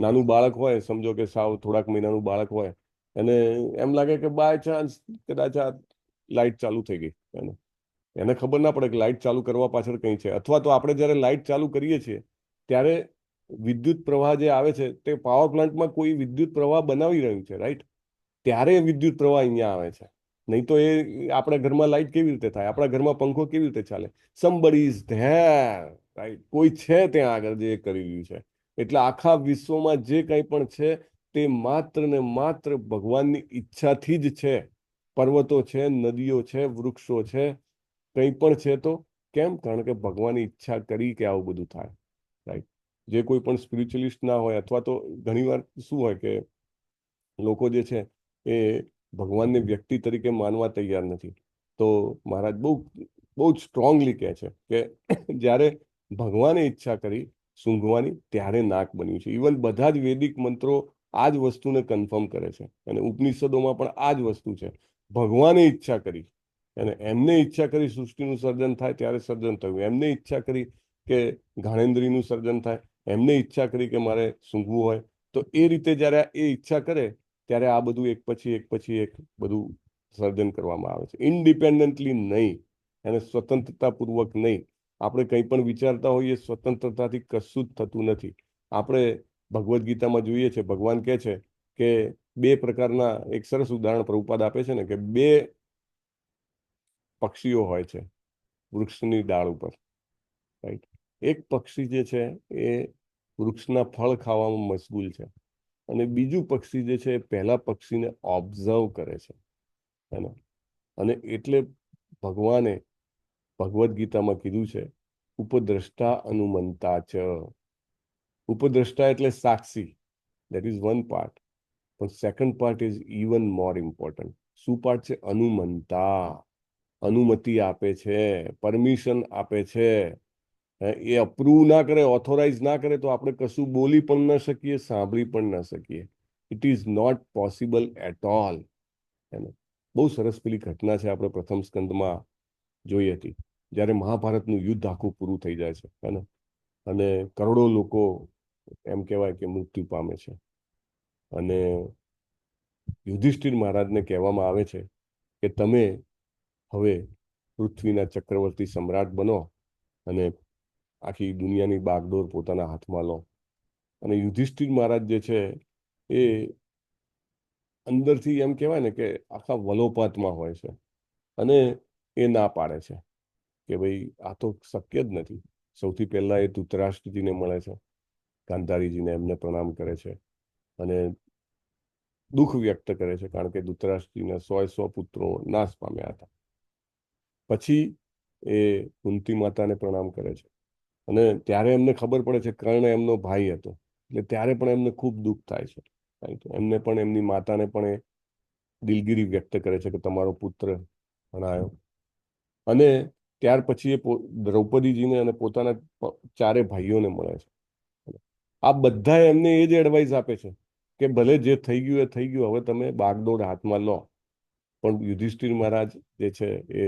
નાનું બાળક હોય, સમજો કે સાવ થોડાક મહિનાનું બાળક હોય, અને એમ લાગે કે બાય ચાન્સ કદાચ આ લાઇટ ચાલુ થઈ ગઈ, એને ખબર ના પડે કે લાઇટ ચાલુ કરવા પાછળ કંઈ છે. અથવા તો આપણે જ્યારે લાઇટ ચાલુ કરીએ છીએ ત્યારે વિદ્યુત પ્રવાહ જે આવે છે તે પાવર પ્લાન્ટમાં કોઈ વિદ્યુત પ્રવાહ બનાવી રહ્યું છે, રાઈટ? ત્યારે વિદ્યુત પ્રવાહ અહીંયા આવે છે. નહીં તો એ આપણા ઘરમાં લાઇટ કેવી રીતે થાય, આપણા ઘરમાં પંખો કેવી રીતે ચાલે? Somebody is there, right? કોઈ છે ત્યાં આગળ જે કરી રહ્યું છે. એટલે આખા વિશ્વમાં જે કંઈ પણ છે તે માત્ર ને માત્ર ભગવાનની ઈચ્છાથી જ છે. પર્વતો છે, નદીઓ છે, વૃક્ષો છે, કંઈ પણ છે તો કેમ? કારણ કે ભગવાનની ઈચ્છા કરી કે આવું બધું થાય, રાઈટ? જે કોઈ પણ સ્પિરિચ્યુઅલિસ્ટ ના હોય, અથવા તો ઘણીવાર શું હોય કે લોકો જે છે એ ભગવાનને વ્યક્તિ તરીકે માનવા તૈયાર નથી. તો મહારાજ બહુ જ સ્ટ્રોંગલી કહે છે કે જ્યારે ભગવાને ઈચ્છા કરી સૂંઘવાની ત્યારે નાક બન્યું છે. ઇવન બધા જ વૈદિક મંત્રો આ જ વસ્તુને કન્ફર્મ કરે છે, અને ઉપનિષદોમાં પણ આ જ વસ્તુ છે. ભગવાને ઈચ્છા કરી, અને એમને ઈચ્છા કરી સૃષ્ટિનું સર્જન થાય ત્યારે સર્જન થયું. એમને ઈચ્છા કરી કે ઘાણેન્દ્રીનું સર્જન થાય, એમને ઈચ્છા કરી કે મારે સૂંઘવું હોય. તો એ રીતે જ્યારે એ ઈચ્છા કરે ત્યારે આ બધું એક પછી એક બધું સર્જન કરવામાં આવે છે. ઇન્ડિપેન્ડન્ટલી નહીં, એને સ્વતંત્રતાપૂર્વક નહીં. આપણે કંઈ પણ વિચારતા હોઈએ સ્વતંત્રતાથી કશું જ થતું નથી. આપણે ભગવદ્ ગીતામાં જોઈએ છે, ભગવાન કહે છે કે બે પ્રકારના, એક સરસ ઉદાહરણ પ્રભુપાદ આપે છે ને, કે બે પક્ષીઓ હોય છે વૃક્ષની ડાળ ઉપર, રાઈટ? એક પક્ષી જે છે એ વૃક્ષના ફળ ખાવામાં મશગુલ છે, અને બીજું પક્ષી જે છે એ પહેલા પક્ષીને ઓબ્ઝર્વ કરે છે, અને એટલે ભગવાને ભગવદ્ ગીતામાં કીધું છે ઉપદ્રષ્ટા અનુમંતા ચ. ઉપદ્રષ્ટા એટલે સાક્ષી, દેટ ઇઝ વન પાર્ટ, પણ second part is even more important. શું પાર્ટ છે? અનુમંતા. અનુમતિ આપે છે, પરમિશન આપે છે. એ અપ્રૂવ ના કરે, ઓથોરાઇઝ ના કરે તો આપણે કશું બોલી પણ ન શકીએ, સાંભળી પણ ન શકીએ. It is not possible at all. બહુ સરસ પેલી ઘટના છે, આપણે પ્રથમ સ્કંદમાં જોઈ હતી, જ્યારે મહાભારતનું યુદ્ધ આખું પૂરું થઈ જાય છે, અને કરોડો લોકો એમ કહેવાય કે મૃત્યુ પામે છે, અને યુધિષ્ઠિર મહારાજને કહેવામાં આવે છે કે તમે હવે પૃથ્વીના ચક્રવર્તી સમ્રાટ બનો અને આખી દુનિયાની બાગડોર પોતાના હાથમાં લો. અને યુધિષ્ઠિર મહારાજ જે છે એ અંદરથી એમ કહેવાય ને કે આખા વલોપાતમાં હોય છે, અને એ ના પાડે છે કે ભાઈ આ તો શક્ય જ નથી. સૌથી પહેલા એ ધૃતરાષ્ટ્રજીને મળે છે, ગાંધારીજીને, એમને પ્રણામ કરે છે અને દુઃખ વ્યક્ત કરે છે, કારણ કે ધૃતરાષ્ટ્રજીના 100 પુત્રો નાશ પામ્યા હતા. પછી એ કુંતી માતાને પ્રણામ કરે છે, અને ત્યારે એમને ખબર પડે છે કર્ણ એમનો ભાઈ હતો, એટલે ત્યારે પણ એમને ખૂબ દુઃખ થાય છે. એમને પણ એમની માતાને પણ એ દિલગીરી વ્યક્ત કરે છે કે તમારો પુત્ર ભણાયો. અને ત્યાર પછી એ દ્રૌપદીજીને અને પોતાના 4 ભાઈઓને મળે છે. આ બધા એમને એ જ એડવાઇસ આપે છે કે ભલે જે થઈ ગયું એ થઈ ગયું, હવે તમે બાગડોર હાથમાં લો. પણ યુધિષ્ઠિર મહારાજ જે છે એ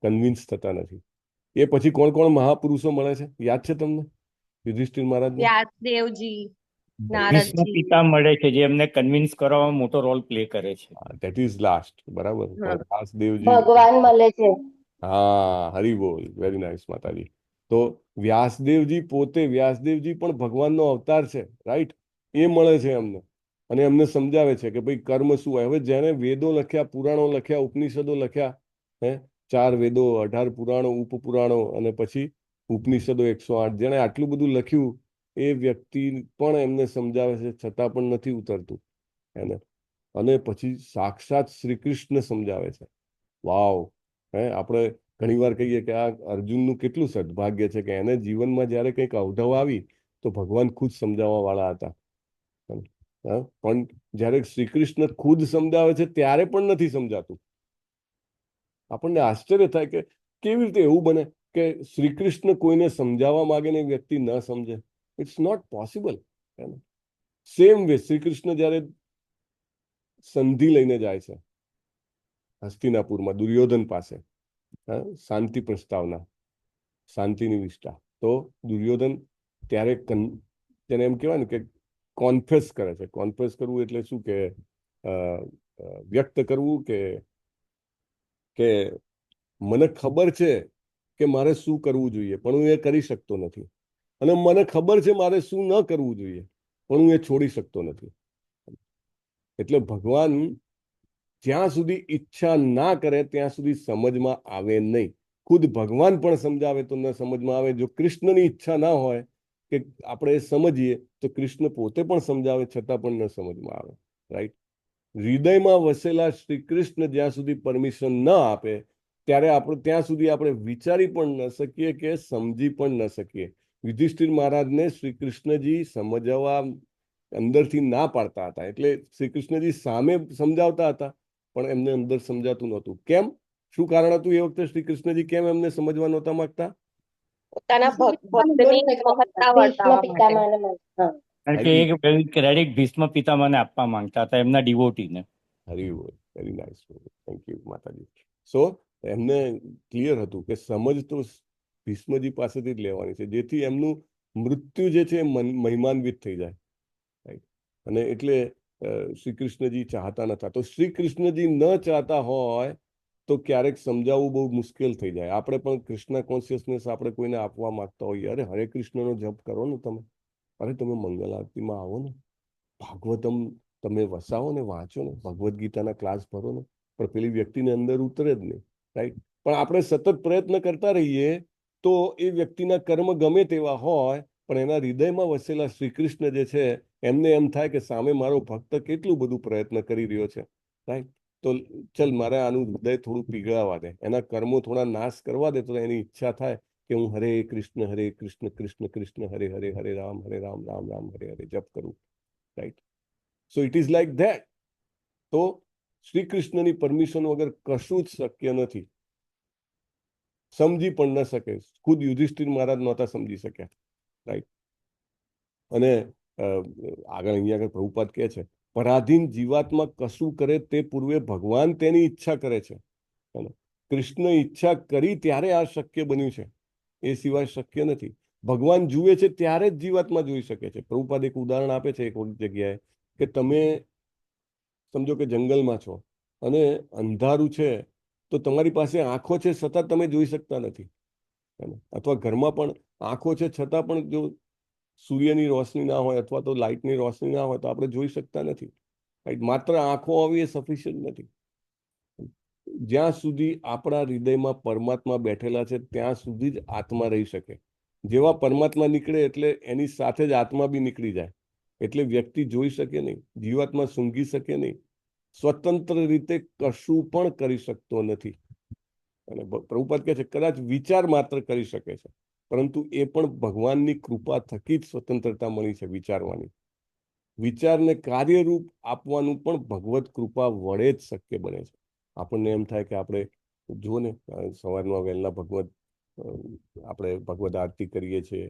કન્વિન્સ થતા નથી. એ પછી કોણ કોણ મહાપુરુષો મળે છે યાદ છે તમને યુધિષ્ઠિર મહારાજને? વ્યાસદેવજી, ભીષ્મ નારદજી પિતા મળે છે જે એમને કન્વિન્સ કરવામાં મોટો રોલ પ્લે કરે છે. ધેટ ઇઝ લાસ્ટ, બરાબર. હા વ્યાસદેવજી, ભગવાન મળે છે. હા, હરી બોલ, વેરી નાઇસ માતાજી. તો વ્યાસદેવજી પોતે, વ્યાસદેવજી પણ ભગવાનનો અવતાર છે, રાઈટ? એ મળે છે એમને અને એમને સમજાવે છે કે ભાઈ કર્મ શું હોય. હવે જેને વેદો લખ્યા, પુરાણો લખ્યા, ઉપનિષદો લખ્યા, 4 વેદો, 18 પુરાણો, ઉપપુરાણો અને પછી ઉપનિષદો 108, જેને આટલું બધું લખ્યું એ વ્યક્તિ પણ એમને સમજાવે છે, છતાં પણ નથી ઉતરતું એને. અને પછી સાક્ષાત શ્રી કૃષ્ણ સમજાવે છે. વાવ! આપણે ઘણીવાર કહીએ કે આ અર્જુનનું કેટલું સદભાગ્ય છે કે એને જીવનમાં જ્યારે કંઈક અવઢવ આવી તો ભગવાન ખુદ સમજાવવા વાળા હતા. પણ જ્યારે શ્રી કૃષ્ણ ખુદ સમજાવે છે ત્યારે પણ નથી સમજાતું. આપણને આશ્ચર્ય થાય કે કેવી રીતે એવું બને કે શ્રી કૃષ્ણ કોઈને સમજાવવા માંગે ને વ્યક્તિ ન સમજે. It's not possible. Same way Shri Krishna જ્યારે સંધિ લઈને જાય છે હસ્તિનાપુરમાં દુર્યોધન પાસે, શાંતિ પ્રસ્તાવના, શાંતિની વિષ્ટા, તો દુર્યોધન ત્યારે તેને એમ કહેવાય ને કે કોન્ફેસ કરે છે. કોન્ફેસ કરવું એટલે શું કે વ્યક્ત કરવું કે મને ખબર છે કે મારે શું કરવું જોઈએ પણ હું એ કરી શકતો નથી, અને મને ખબર છે મારે શું ન કરવું જોઈએ પણ હું એ છોડી શકતો નથી. એટલે ભગવાન જ્યાં સુધી ઈચ્છા ના કરે ત્યાં સુધી સમજમાં આવે નહીં. ખુદ ભગવાન પણ સમજાવે તો ન સમજમાં આવે. જો કૃષ્ણની ઈચ્છા ના હોય કે આપણે સમજીએ તો કૃષ્ણ પોતે પણ સમજાવે છતાં પણ ન સમજમાં આવે, રાઈટ? હૃદયમાં વસેલા શ્રી કૃષ્ણ જ્યાં સુધી પરમિશન ન આપે ત્યાં સુધી આપણે વિચારી પણ ન શકીએ કે સમજી પણ ન શકીએ. યુધિષ્ઠિર મહારાજને શ્રી કૃષ્ણજી સમજાવવા અંદરથી ના પાડતા હતા, એટલે શ્રી કૃષ્ણજી સામે સમજાવતા હતા પણ એમને અંદર સમજાતું નહોતું. કેમ? શું કારણ હતું એ વખતે શ્રી કૃષ્ણજી કેમ એમને સમજવા નહોતા માંગતા? પોતાના ભક્તની મહત્તા વર્તાવવા માટે. કારણ કે એ ક્રેડિટ ભીષ્મ પિતામહને આપવા માંગતા હતા એમના ડિવોટીને. હરી બોલ, વેરી નાઇસ, થેન્ક યુ માતાજી. સો એમને ક્લિયર હતું કે સમજ તો ભીષ્મજી પાસેથી જ લેવાની છે, જેથી એમનું મૃત્યુ જે છે એ મહિમાન્વિત થઈ જાય, રાઈટ? અને એટલે શ્રી કૃષ્ણજી ચાહતા નતા. તો શ્રી કૃષ્ણજી ન ચાહતા હોય તો ક્યારેક સમજાવવું બહુ મુશ્કેલ થઈ જાય. આપણે પણ કૃષ્ણ કોન્શિયસનેસ આપણે કોઈને આપવા માંગતા હોઈએ, અરે હરે કૃષ્ણનો જપ કરો ને તમે, અરે તમે મંગલ આરતીમાં આવો ને, ભાગવતમ તમે વસાવો ને, વાંચો ને, ભગવદ્ ગીતાના ક્લાસ ભરો ને, પણ પેલી વ્યક્તિને અંદર ઉતરે જ નહીં, રાઈટ? પણ આપણે સતત પ્રયત્ન કરતા રહીએ તો એ વ્યક્તિના કર્મ ગમે તેવા હોય પણ એના હૃદયમાં વસેલા શ્રી કૃષ્ણ જે છે એમને એમ થાય કે સામે મારો ભક્ત કેટલું બધું પ્રયત્ન કરી રહ્યો છે, રાઈટ? તો ચલ મારે આનું હૃદય થોડું પીગળાવા દે, એના કર્મો થોડા નાશ કરવા દે, તો એની ઈચ્છા થાય કે હું હરે કૃષ્ણ કૃષ્ણ કૃષ્ણ હરે હરે, હરે રામ રામ રામ હરે હરે જપ કરું, right? So it is like that. તો શ્રી કૃષ્ણની પરમિશન વગર કશું જ શક્ય નથી. સમજી પણ ન શકે. ખુદ યુધિષ્ઠિર મહારાજ નહોતા સમજી શક્યા, રાઈટ? અને આગળ અહીંયા આગળ પ્રભુપાદ કહે છે પરાધીન જીવાત્મા કશું કરે તે પૂર્વે ભગવાન તેની ઈચ્છા કરે છે. કૃષ્ણ ઈચ્છા કરી ત્યારે આ શક્ય બન્યું છે, એ સિવાય શક્ય નથી. ભગવાન જુએ છે ત્યારે જ જીવાત્મા જોઈ શકે છે. પ્રભુપાદ એક ઉદાહરણ આપે છે એક જગ્યાએ કે તમે સમજો કે જંગલમાં છો અને અંધારું છે, તો તમારી પાસે આંખો છે છતાં તમે જોઈ શકતા નથી. અથવા ઘરમાં પણ આંખો છે છતાં પણ જો સૂર્યની રોશની ના હોય અથવા તો લાઇટની રોશની ના હોય તો આપણે જોઈ શકતા નથી, રાઈટ? માત્ર આંખો હોવી એ સફિશિયન્ટ નથી. જ્યાં સુધી આપણા હૃદયમાં પરમાત્મા બેઠેલા છે ત્યાં સુધી જ આત્મા રહી શકે. જેવા પરમાત્મા નીકળે એટલે એની સાથે જ આત્મા બી નીકળી જાય, એટલે વ્યક્તિ જોઈ શકે નહીં, જીવાત્મા સૂંઘી શકે નહીં, સ્વતંત્ર રીતે કશું પણ કરી શકતો નથી. અને પ્રભુપાદ કહે છે કદાચ વિચાર માત્ર કરી શકે છે, પરંતુ એ પણ ભગવાનની કૃપા થકી જ સ્વતંત્રતા મળી છે વિચારવાની. વિચારને કાર્યરૂપ આપવાનું પણ ભગવત કૃપા વડે જ શક્ય બને છે. આપણને એમ થાય કે આપણે જુઓ ને સવારમાં વહેલા આપણે ભગવદ આરતી કરીએ છીએ,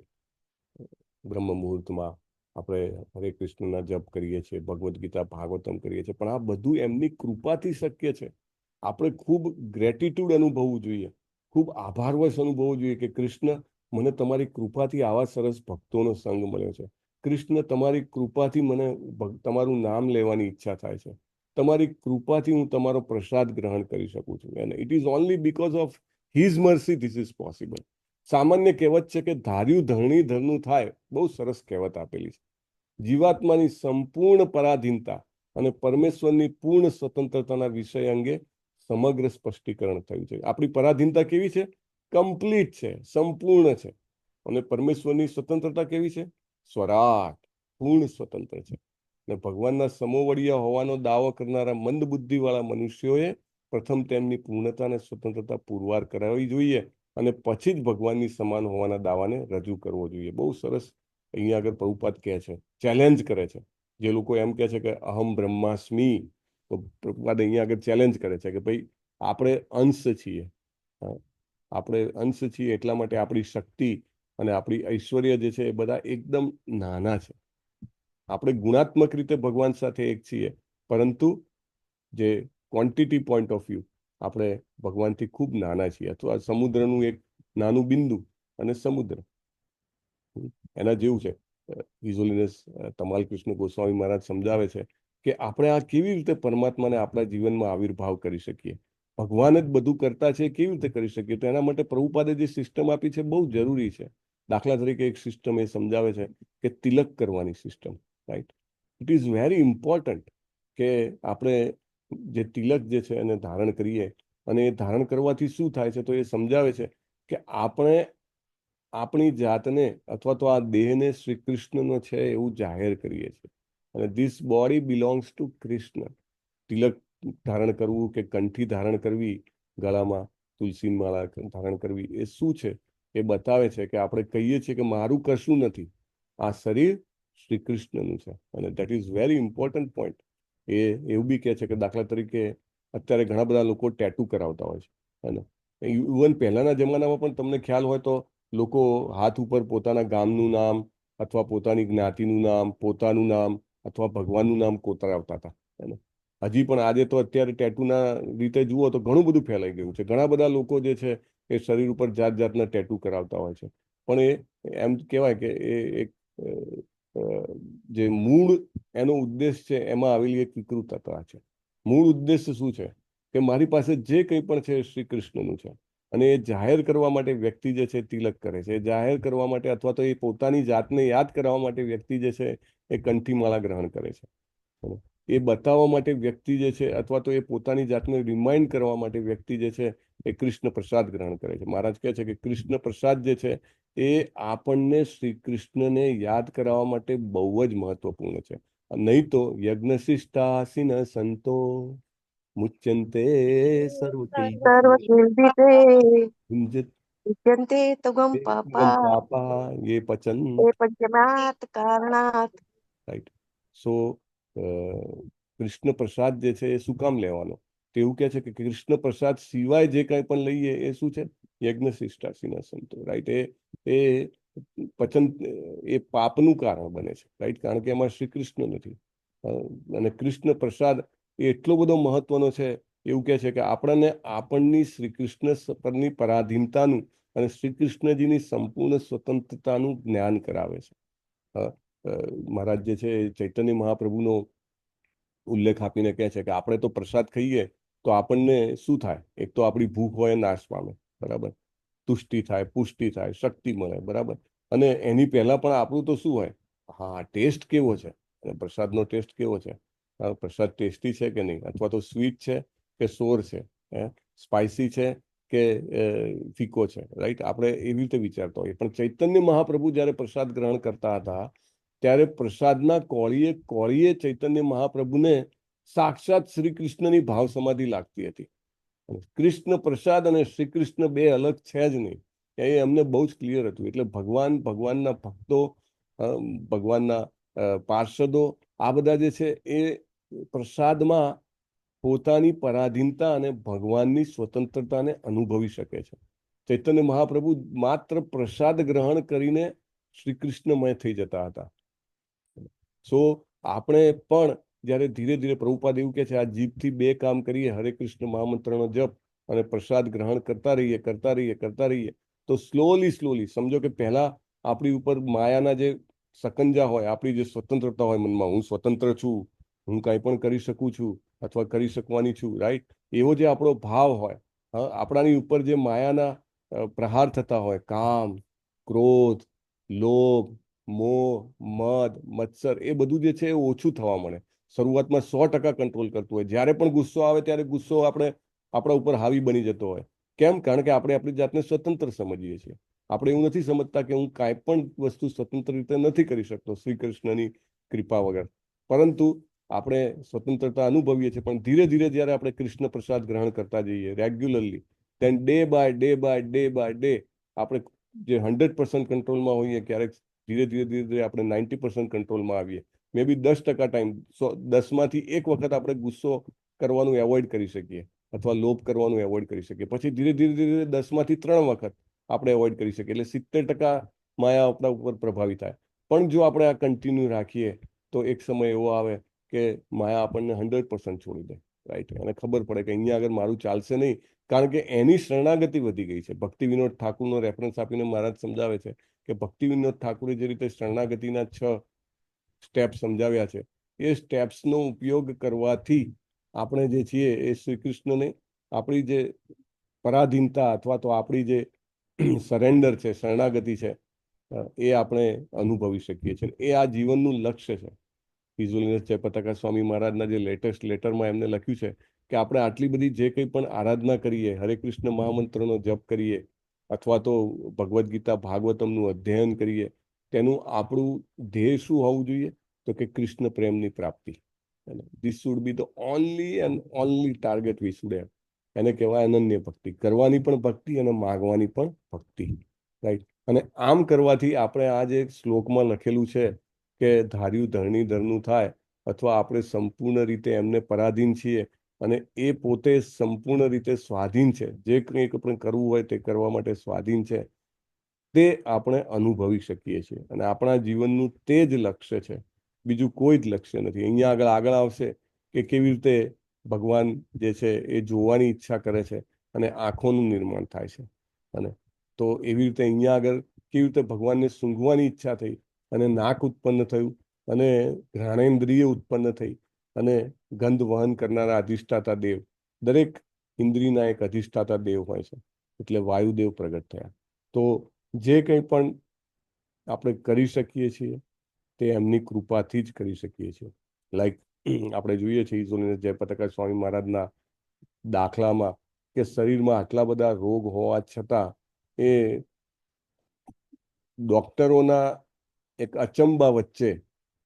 બ્રહ્મ મુહૂર્તમાં આપણે હરે કૃષ્ણના જપ કરીએ છીએ, ભગવદ્ ગીતા ભાગવતમ કરીએ છીએ, પણ આ બધું એમની કૃપાથી શક્ય છે. આપણે ખૂબ ગ્રેટિટ્યુડ અનુભવવું જોઈએ, ખૂબ આભારવશ અનુભવવું જોઈએ કે કૃષ્ણ મને તમારી કૃપાથી આવા સરસ ભક્તોનો સંગ મળ્યો છે. કૃષ્ણ તમારી કૃપાથી મને તમારું નામ લેવાની ઈચ્છા થાય છે, તમારી કૃપાથી હું તમારો પ્રસાદ ગ્રહણ કરી શકું છું, અને it is only because of his Mersey this is possible. સામાન્ય કહેવત છે કે ધાર્યું ધરણી ધરનું થાય, બહુ સરસ કહેવત આપેલી છે. જીવાત્માની સંપૂર્ણ પરાધીનતા અને પરમેશ્વરની પૂર્ણ સ્વતંત્રતાના વિષય અંગે સમગ્ર સ્પષ્ટીકરણ થયું છે. આપણી પરાધીનતા કેવી છે? કમ્પ્લીટ છે, સંપૂર્ણ છે. અને પરમેશ્વરની સ્વતંત્રતા કેવી છે? સ્વરાટ, પૂર્ણ સ્વતંત્ર છે. અને ભગવાનના સમોવડિયા હોવાનો દાવો કરનારા મંદ બુદ્ધિવાળા મનુષ્યોએ પ્રથમ તેમની પૂર્ણતા અને સ્વતંત્રતા પુરવાર કરાવવી જોઈએ, અને પછી જ ભગવાનની સમાન હોવાના દાવાને રજૂ કરવો જોઈએ. બહુ સરસ અહીંયા આગળ પ્રભુપાદ કહે છે, ચેલેન્જ કરે છે. જે લોકો એમ કહે છે કે અહમ બ્રહ્માસ્મિ, તો પ્રભુપાદ અહીંયા આગળ ચેલેન્જ કરે છે કે ભાઈ આપણે અંશ છીએ, આપણે અંશ છીએ, એટલા માટે આપણી શક્તિ અને આપણી ઐશ્વર્ય જે છે એ બધા એકદમ નાના છે. આપણે ગુણાત્મક રીતે ભગવાન સાથે એક છીએ, પરંતુ જે ક્વોન્ટિટી પોઈન્ટ ઓફ વ્યૂ આપણે ભગવાનથી ખૂબ નાના છીએ. અથવા સમુદ્રનું એક નાનું બિંદુ અને સમુદ્ર એના જેવું છે. હિઝ હોલીનેસ તમાલ કૃષ્ણ ગોસ્વામી મહારાજ સમજાવે છે કે આપણે આ કેવી રીતે પરમાત્માને આપણા જીવનમાં આવિર્ભાવ કરી શકીએ. ભગવાન જ બધું કરતા છે, કેવી રીતે કરી શકીએ? તો એના માટે પ્રભુપાદે જે સિસ્ટમ આપી છે બહુ જરૂરી છે. દાખલા તરીકે એક સિસ્ટમ એ સમજાવે છે કે તિલક કરવાની system, right? It is very important કે આપણે જે તિલક જે છે એને ધારણ કરીએ, અને એ ધારણ કરવાથી શું થાય છે તો એ સમજાવે છે કે આપણે આપણી જાતને અથવા તો આ દેહને શ્રી કૃષ્ણનો છે એવું જાહેર કરીએ છીએ. અને this body belongs to Krishna. તિલક ધારણ કરવું કે કંઠી ધારણ કરવી, ગળામાં તુલસી માળા ધારણ કરવી, એ શું છે? એ બતાવે છે કે આપણે કહીએ છીએ કે મારું કશું નથી, આ શરીર શ્રી કૃષ્ણનું છે. અને that is very important point. એ એવું બી કહે છે કે દાખલા તરીકે અત્યારે ઘણા બધા લોકો ટેટુ કરાવતા હોય છે, અને ઇવન પહેલાના જમાનામાં પણ તમને ખ્યાલ હોય તો લોકો હાથ ઉપર પોતાના ગામનું નામ અથવા પોતાની જ્ઞાતિનું નામ, પોતાનું નામ અથવા ભગવાનનું નામ કોતરાવતા હતા. હજી પણ આજે તો અત્યારે ટેટુના રીતે જુઓ તો ઘણું બધું ફેલાઈ ગયું છે. ઘણા બધા લોકો જે છે એ શરીર ઉપર જાત જાતના ટેટુ કરાવતા હોય છે. પણ એ એમ કહેવાય કે એ એક જે મૂળ એનો ઉદ્દેશ છે એમાં આવેલી એક વિકૃતતા છે. મૂળ ઉદ્દેશ શું છે કે મારી પાસે જે કંઈ પણ છે શ્રી કૃષ્ણનું છે, અને એ જાહેર કરવા માટે વ્યક્તિ જે છે તિલક કરે છે. જાહેર કરવા માટે અથવા તો એ પોતાની જાતને યાદ કરવા માટે વ્યક્તિ જે છે એ કંઠીમાળા ગ્રહણ કરે છે. એ બતાવવા માટે વ્યક્તિ જે છે અથવા તો એ પોતાની જાતને રિમાઇન્ડ કરવા માટે વ્યક્તિ જે છે એ કૃષ્ણ પ્રસાદ ગ્રહણ કરે છે. મહારાજ કહે છે કે કૃષ્ણ પ્રસાદ જે છે એ આપણને શ્રી કૃષ્ણને યાદ કરાવવા માટે બહુ જ મહત્વપૂર્ણ છે. નહીં તો યજ્ઞશિષ્ટાસીન સંતો મુચ્યંતે પાપા ये पचन રાઈટ. સો કૃષ્ણ પ્રસાદ જે છે એ શું કામ લેવાનો? તો એવું કહે છે કે કૃષ્ણ પ્રસાદ સિવાય જે કંઈ પણ લઈએ એ શું છે? યજ્ઞ શિષ્ટાસીના સંતો, રાઈટ? એ પચન, એ પાપનું કારણ બને છે, રાઈટ? કારણ કે એમાં શ્રી કૃષ્ણ નથી. અને કૃષ્ણ પ્રસાદ એ એટલો બધો મહત્વનો છે. એવું કહે છે કે આપણની શ્રી કૃષ્ણ પરની પરાધીનતાનું અને શ્રી કૃષ્ણજીની સંપૂર્ણ સ્વતંત્રતાનું જ્ઞાન કરાવે છે. મહારાજ જે છે ચૈતન્ય મહાપ્રભુનો ઉલ્લેખ આપીને કહે છે કે આપણે તો પ્રસાદ ખાઈએ તો આપણને શું થાય? એક તો આપણી ભૂખ હોય નાશ પામે, બરાબર? તુષ્ટિ થાય, પુષ્ટિ થાય, શક્તિ મળે, બરાબર? અને એની પહેલા પણ આપણું તો શું હોય? હા, ટેસ્ટ કેવો છે? અને પ્રસાદનો ટેસ્ટ કેવો છે? પ્રસાદ ટેસ્ટી છે કે નહીં? અથવા તો સ્વીટ છે કે સોર છે, સ્પાઇસી છે કે ફીકો છે, રાઈટ? આપણે એવી રીતે વિચારતા હોઈએ. પણ ચૈતન્ય મહાપ્રભુ જ્યારે પ્રસાદ ગ્રહણ કરતા હતા ત્યારે પ્રસાદના કોળીએ ચૈતન્ય મહાપ્રભુને સાક્ષાત શ્રી કૃષ્ણની ભાવ સમાધિ લાગતી હતી. કૃષ્ણ પ્રસાદ અને શ્રી કૃષ્ણ બે અલગ છે જ નહીં, એ અમને બહુ જ ક્લિયર હતું. એટલે ભગવાનના ભક્તો, ભગવાનના પાર્ષદો, આ બધા જે છે એ પ્રસાદમાં પોતાની પરાધીનતા અને ભગવાનની સ્વતંત્રતાને અનુભવી શકે છે. ચૈતન્ય મહાપ્રભુ માત્ર પ્રસાદ ગ્રહણ કરીને શ્રી કૃષ્ણમય થઈ જતા હતા. સો આપણે પણ જ્યારે ધીરે ધીરે પ્રભુપાદ એવું કહે છે આ જીભથી બે કામ કરીએ, હરે કૃષ્ણ મહામંત્રનો જપ અને પ્રસાદ ગ્રહણ કરતા રહીએ તો સ્લોલી સમજો કે પહેલા આપણી ઉપર માયાના જે સકંજા હોય, આપણી જે સ્વતંત્રતા હોય મનમાં, હું સ્વતંત્ર છું, હું કાંઈ પણ કરી શકું છું અથવા કરી શકવાની છું, રાઈટ, એવો જે આપણો ભાવ હોય, આપણાની ઉપર જે માયાના પ્રહાર થતા હોય, કામ, ક્રોધ, લોભ, મોહ, મદ, મત્સર, એ બધું જે છે એ ઓછું થવા મળે. શરૂઆતમાં 100% કંટ્રોલ કરતું હોય. જ્યારે પણ ગુસ્સો આવે ત્યારે ગુસ્સો આપણા ઉપર હાવી બની જતો હોય. કેમ? કારણ કે આપણે આપણી જાતને સ્વતંત્ર સમજીએ છીએ. આપણે એવું નથી સમજતા કે હું કાંઈ પણ વસ્તુ સ્વતંત્ર રીતે નથી કરી શકતો શ્રી કૃષ્ણની કૃપા વગર. પરંતુ આપણે સ્વતંત્રતા અનુભવીએ છીએ, પણ ધીરે ધીરે જ્યારે આપણે કૃષ્ણ પ્રસાદ ગ્રહણ કરતા જઈએ regularly, then day by day આપણે જે 100% કંટ્રોલમાં હોઈએ, ક્યારેક ધીરે ધીરે આપણે 90% કંટ્રોલમાં આવીએ. મે બી 10% ટાઈમ, 10માંથી 1 વખત આપણે ગુસ્સો કરવાનું એવોઇડ કરી શકીએ અથવા લોભ કરવાનું એવોઇડ કરી શકીએ. પછી ધીરે ધીરે 10માંથી 3 વખત આપણે એવોઇડ કરી શકીએ. એટલે 70% માયા આપણા ઉપર પ્રભાવી થાય. પણ જો આપણે આ કન્ટિન્યુ રાખીએ તો એક સમય એવો આવે કે માયા આપણને 100% છોડી દે, રાઈટ. એને ખબર પડે કે અહીંયા આગળ મારું ચાલશે નહીં, કારણ કે એની શરણાગતિ વધી ગઈ છે. ભક્તિ વિનોદ ઠાકુરનો રેફરન્સ આપીને મહારાજ સમજાવે છે કે ભક્તિ વિનોદ ઠાકુરે જે રીતે શરણાગતિના 6 સ્ટેપ સમજાવ્યા છે, એ સ્ટેપ્સનો ઉપયોગ કરવાથી આપણે જે છીએ એ શ્રી કૃષ્ણને આપણી જે પરાધીનતા અથવા તો આપણી જે સરેન્ડર છે, શરણાગતિ છે, એ આપણે અનુભવી શકીએ છીએ. એ આ જીવનનું લક્ષ્ય છે. હિઝોલીનસ જયપતાકા સ્વામી મહારાજના જે લેટેસ્ટ લેટરમાં એમને લખ્યું છે કે આપણે આટલી બધી જે કંઈ પણ આરાધના કરીએ, હરે કૃષ્ણ મહામંત્રનો જપ કરીએ અથવા તો ભગવદ્ ગીતા ભાગવતમનું અધ્યયન કરીએ, તેનું આપણું ધ્યેય શું હોવું જોઈએ? તો કે કૃષ્ણ પ્રેમની પ્રાપ્તિ. This should be the only and only target we should have. એને કહેવાય અનન્ય ભક્તિ. કરવાની પણ ભક્તિ અને માગવાની પણ ભક્તિ, રાઈટ. અને આમ કરવાથી આપણે આ જે શ્લોકમાં લખેલું છે કે ધાર્યું ધરણી ધરનું થાય, અથવા આપણે સંપૂર્ણ રીતે એમને પરાધીન છીએ અને એ પોતે સંપૂર્ણ રીતે સ્વાધીન છે, જે કંઈક આપણે કરવું હોય તે કરવા માટે સ્વાધીન છે, તે આપણે અનુભવી શકીએ છીએ. અને આપણા જીવનનું તે જ લક્ષ્ય છે, બીજું કોઈ જ લક્ષ્ય નથી. અહીંયા આગળ આવશે કે કેવી રીતે ભગવાન જે છે એ જોવાની ઈચ્છા કરે છે અને આંખોનું નિર્માણ થાય છે. અને તો એવી રીતે અહીંયા આગળ કેવી રીતે ભગવાનને સૂંઘવાની ઈચ્છા થઈ અને નાક ઉત્પન્ન થયું અને ઘ્રાણેન્દ્રિય ઉત્પન્ન થઈ અને ગંધ વહન કરનારા અધિષ્ઠાતા દેવ, દરેક ઇન્દ્રિયના એક અધિષ્ઠાતા દેવ હોય છે, એટલે વાયુદેવ પ્રગટ થયા. તો જે કંઈ પણ આપણે કરી શકીએ છીએ તે એમની કૃપાથી જ કરી શકીએ છીએ. લાઈક આપણે જોઈએ છીએ હિઝોલીનસ જયપતાકા સ્વામી મહારાજના દાખલામાં કે શરીરમાં આટલા બધા રોગ હોવા છતાં એ ડોક્ટરોના એક અચંબા વચ્ચે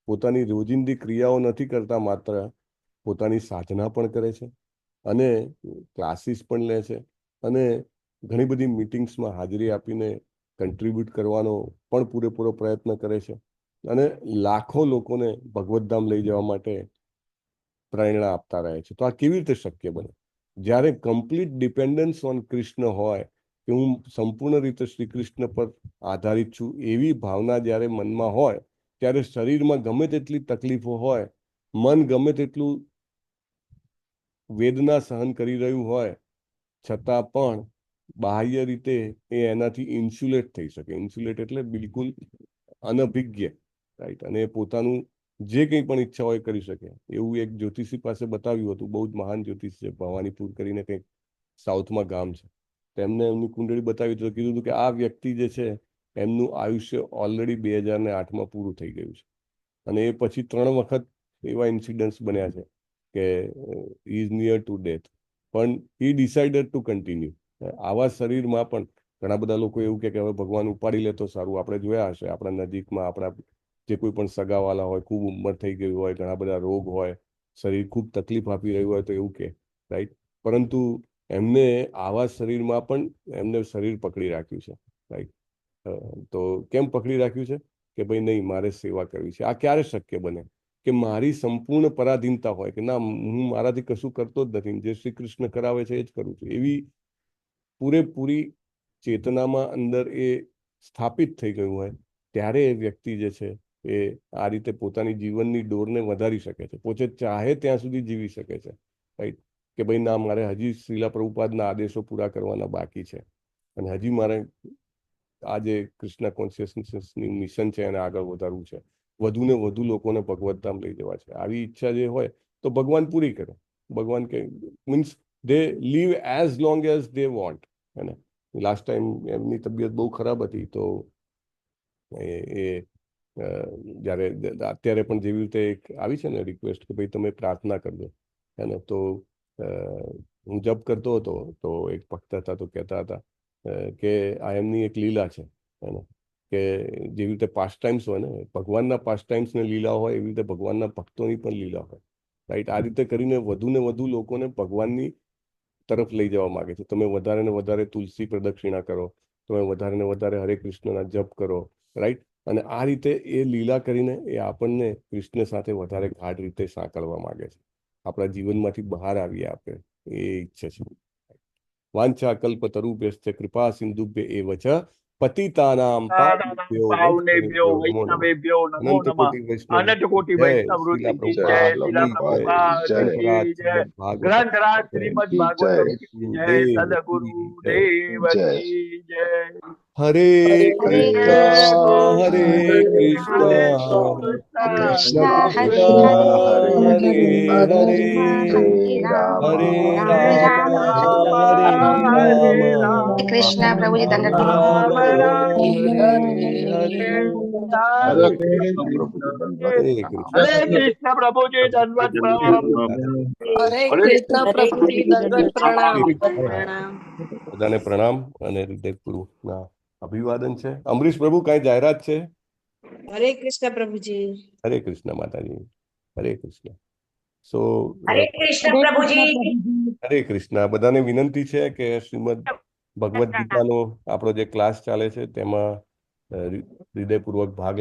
પોતાની રોજિંદી ક્રિયાઓ નથી કરતા, માત્ર પોતાની સાધના પણ કરે છે અને ક્લાસીસ પણ લે છે અને ઘણી બધી મીટિંગ્સમાં હાજરી આપીને કન્ટ્રીબ્યુટ કરવાનો પણ પૂરેપૂરો પ્રયત્ન કરે છે અને લાખો લોકોને ભગવદ્ધામ લઈ જવા માટે પ્રેરણા આપતા રહે છે. તો આ કેવી રીતે શક્ય બને? જ્યારે કમ્પ્લીટ ડિપેન્ડન્સ ઓન કૃષ્ણ હોય કે હું સંપૂર્ણ રીતે શ્રી કૃષ્ણ પર આધારિત છું, એવી ભાવના જ્યારે મનમાં હોય, ત્યારે શરીરમાં ગમે તેટલી તકલીફો હોય, મન ગમે તેટલું વેદના સહન કરી રહ્યું હોય, છતાં પણ બાહ્ય રીતે એ એનાથી ઇન્સ્યુલેટ થઈ શકે. ઇન્સ્યુલેટ એટલે બિલકુલ અનભિજ્ઞ, રાઈટ. અને પોતાનું જે કંઈ પણ ઈચ્છા હોય કરી શકે. એવું એક જ્યોતિષી પાસે બતાવ્યું હતું, બહુ જ મહાન જ્યોતિષ છે, ભવાનીપુર કરીને કંઈક સાઉથમાં ગામ છે. તેમને એમની કુંડળી બતાવી તો કીધું હતું કે આ વ્યક્તિ જે છે એમનું આયુષ્ય ઓલરેડી 2008માં પૂરું થઈ ગયું છે. અને એ પછી 3 વખત એવા ઇન્સિડન્ટ્સ બન્યા છે કે ઇઝ નિયર ટુ ડેથ, પણ હી ડિસાઇડેડ ટુ કન્ટિન્યુ. આવા શરીરમાં પણ ઘણા બધા લોકો એવું કે હવે ભગવાન ઉપાડી લે તો સારું. આપણે જોયા હશે આપણા નજીકમાં, આપણા જે કોઈ પણ સગાવાલા હોય, ખૂબ ઉંમર થઈ ગઈ હોય, ઘણા બધા રોગ હોય, શરીર ખૂબ તકલીફ આપી રહ્યું હોય તો એવું કે, રાઈટ. પરંતુ એમને આવા શરીરમાં પણ એમને શરીર પકડી રાખ્યું છે, રાઈટ. તો કેમ પકડી રાખ્યું છે? કે ભાઈ નહીં, મારે સેવા કરવી છે. આ ક્યારે શક્ય બને? કે મારી સંપૂર્ણ પરાધીનતા હોય કે ના, હું મારાથી કશું કરતો જ નથી, જે શ્રી કૃષ્ણ કરાવે છે એ જ કરું છું, એવી પૂરેપૂરી ચેતનામાં અંદર એ સ્થાપિત થઈ ગયું હોય, ત્યારે એ વ્યક્તિ જે છે એ આ રીતે પોતાની જીવનની ડોરને વધારી શકે છે. પોતે ચાહે ત્યાં સુધી જીવી શકે છે, રાઈટ. કે ભાઈ ના, મારે હજી શ્રીલા પ્રભુપાદના આદેશો પૂરા કરવાના બાકી છે અને હજી મારે આ જે કૃષ્ણ કોન્શિયસનેસની મિશન છે એને આગળ વધારવું છે, વધુ ને વધુ લોકોને ભગવત ધામ લઈ જવા છે. આવી ઈચ્છા જે હોય તો ભગવાન પૂરી કરે. ભગવાન કે means they live as long as they want. અને લાસ્ટ ટાઈમ એમની તબિયત બહુ ખરાબ હતી, તો જ્યારે અત્યારે પણ જેવી રીતે એક આવી છે ને રિક્વેસ્ટ કે ભાઈ તમે પ્રાર્થના કરજો, અને તો હું જપ કરતો હતો તો એક ભક્ત હતા તો કહેતા હતા કે આ એમની એક લીલા છે, કે જેવી રીતે પાસ્ટ ટાઈમ્સ હોય ને, ભગવાનના પાસ્ટ ટાઈમ્સ ને લીલા હોય, એવી રીતે ભગવાનના ભક્તોની પણ લીલા હોય. રાઈટ? આ રીતે કરીને વધુ ને વધુ લોકોને ભગવાનની તરફ લઈ જવા માંગે છે. તમે વધારે ને વધારે તુલસી પ્રદક્ષિણા કરો, તમે વધારે ને વધારે હરે કૃષ્ણના જપ કરો. રાઈટ? અને આ રીતે એ લીલા કરીને એ આપણને કૃષ્ણ સાથે વધારે ગાઢ રીતે સાંકળવા માંગે છે. આપણા જીવનમાંથી બહાર આવીએ આપણે, એ ઈચ્છે છે. વાંછા કલ્પતરુભ્યશ્ચ કૃપા સિંધુભ્ય એવ ચ પતિતાનામ પાવનેભ્યો વૈષ્ણવેભ્યો નમો અનંત નમઃ. કોટી વૈષ્ણવ અનંત કોટી જય વૈષ્ણવ વૃત્તિ શીલા કી જય, પ્રભુપાદ શીલા કી પ્રભુપાદ જય. કી જય, ભાગવત ગ્રંથરાજ જય. શ્રીમદ કી ભાગવતમ જય. કી જય, દેવ સદગુરુ કી જય. દેવ જય. કી જય. હરે હરે કૃષ્ણ હરે હરે કૃષ્ણ કૃષ્ણ કૃષ્ણ હરે હરે હરે હરે હરે રામ હરે રામ રામ રામ હરે રામ કૃષ્ણ પ્રભુજી દંડવત રામ પ્રણામ. રામ હરે હરે. હરે કૃષ્ણ પ્રભુજી દંડવત હરે પ્રણામ. કૃષ્ણ. હરે કૃષ્ણ પ્રભુજી દંડવત પ્રણામ. હરે હરે કૃષ્ણ પ્રભુજી દંડવત પ્રણામ. પ્રણામ. બધાને પ્રણામ અને હૃદયપૂર્વકના અભિવાદન છે. અમરીશ પ્રભુ, કઈ જાહેરાત છે? હરે કૃષ્ણ પ્રભુજી. હરે કૃષ્ણ માતાજી. હરે કૃષ્ણ. સો હરે કૃષ્ણ પ્રભુજી. હરે કૃષ્ણ. બધાને વિનંતી છે કે શ્રીમદ ભગવદ્ ગીતાનો આપણો જે ક્લાસ ચાલે છે તેમાં હૃદયપૂર્વક ભાગ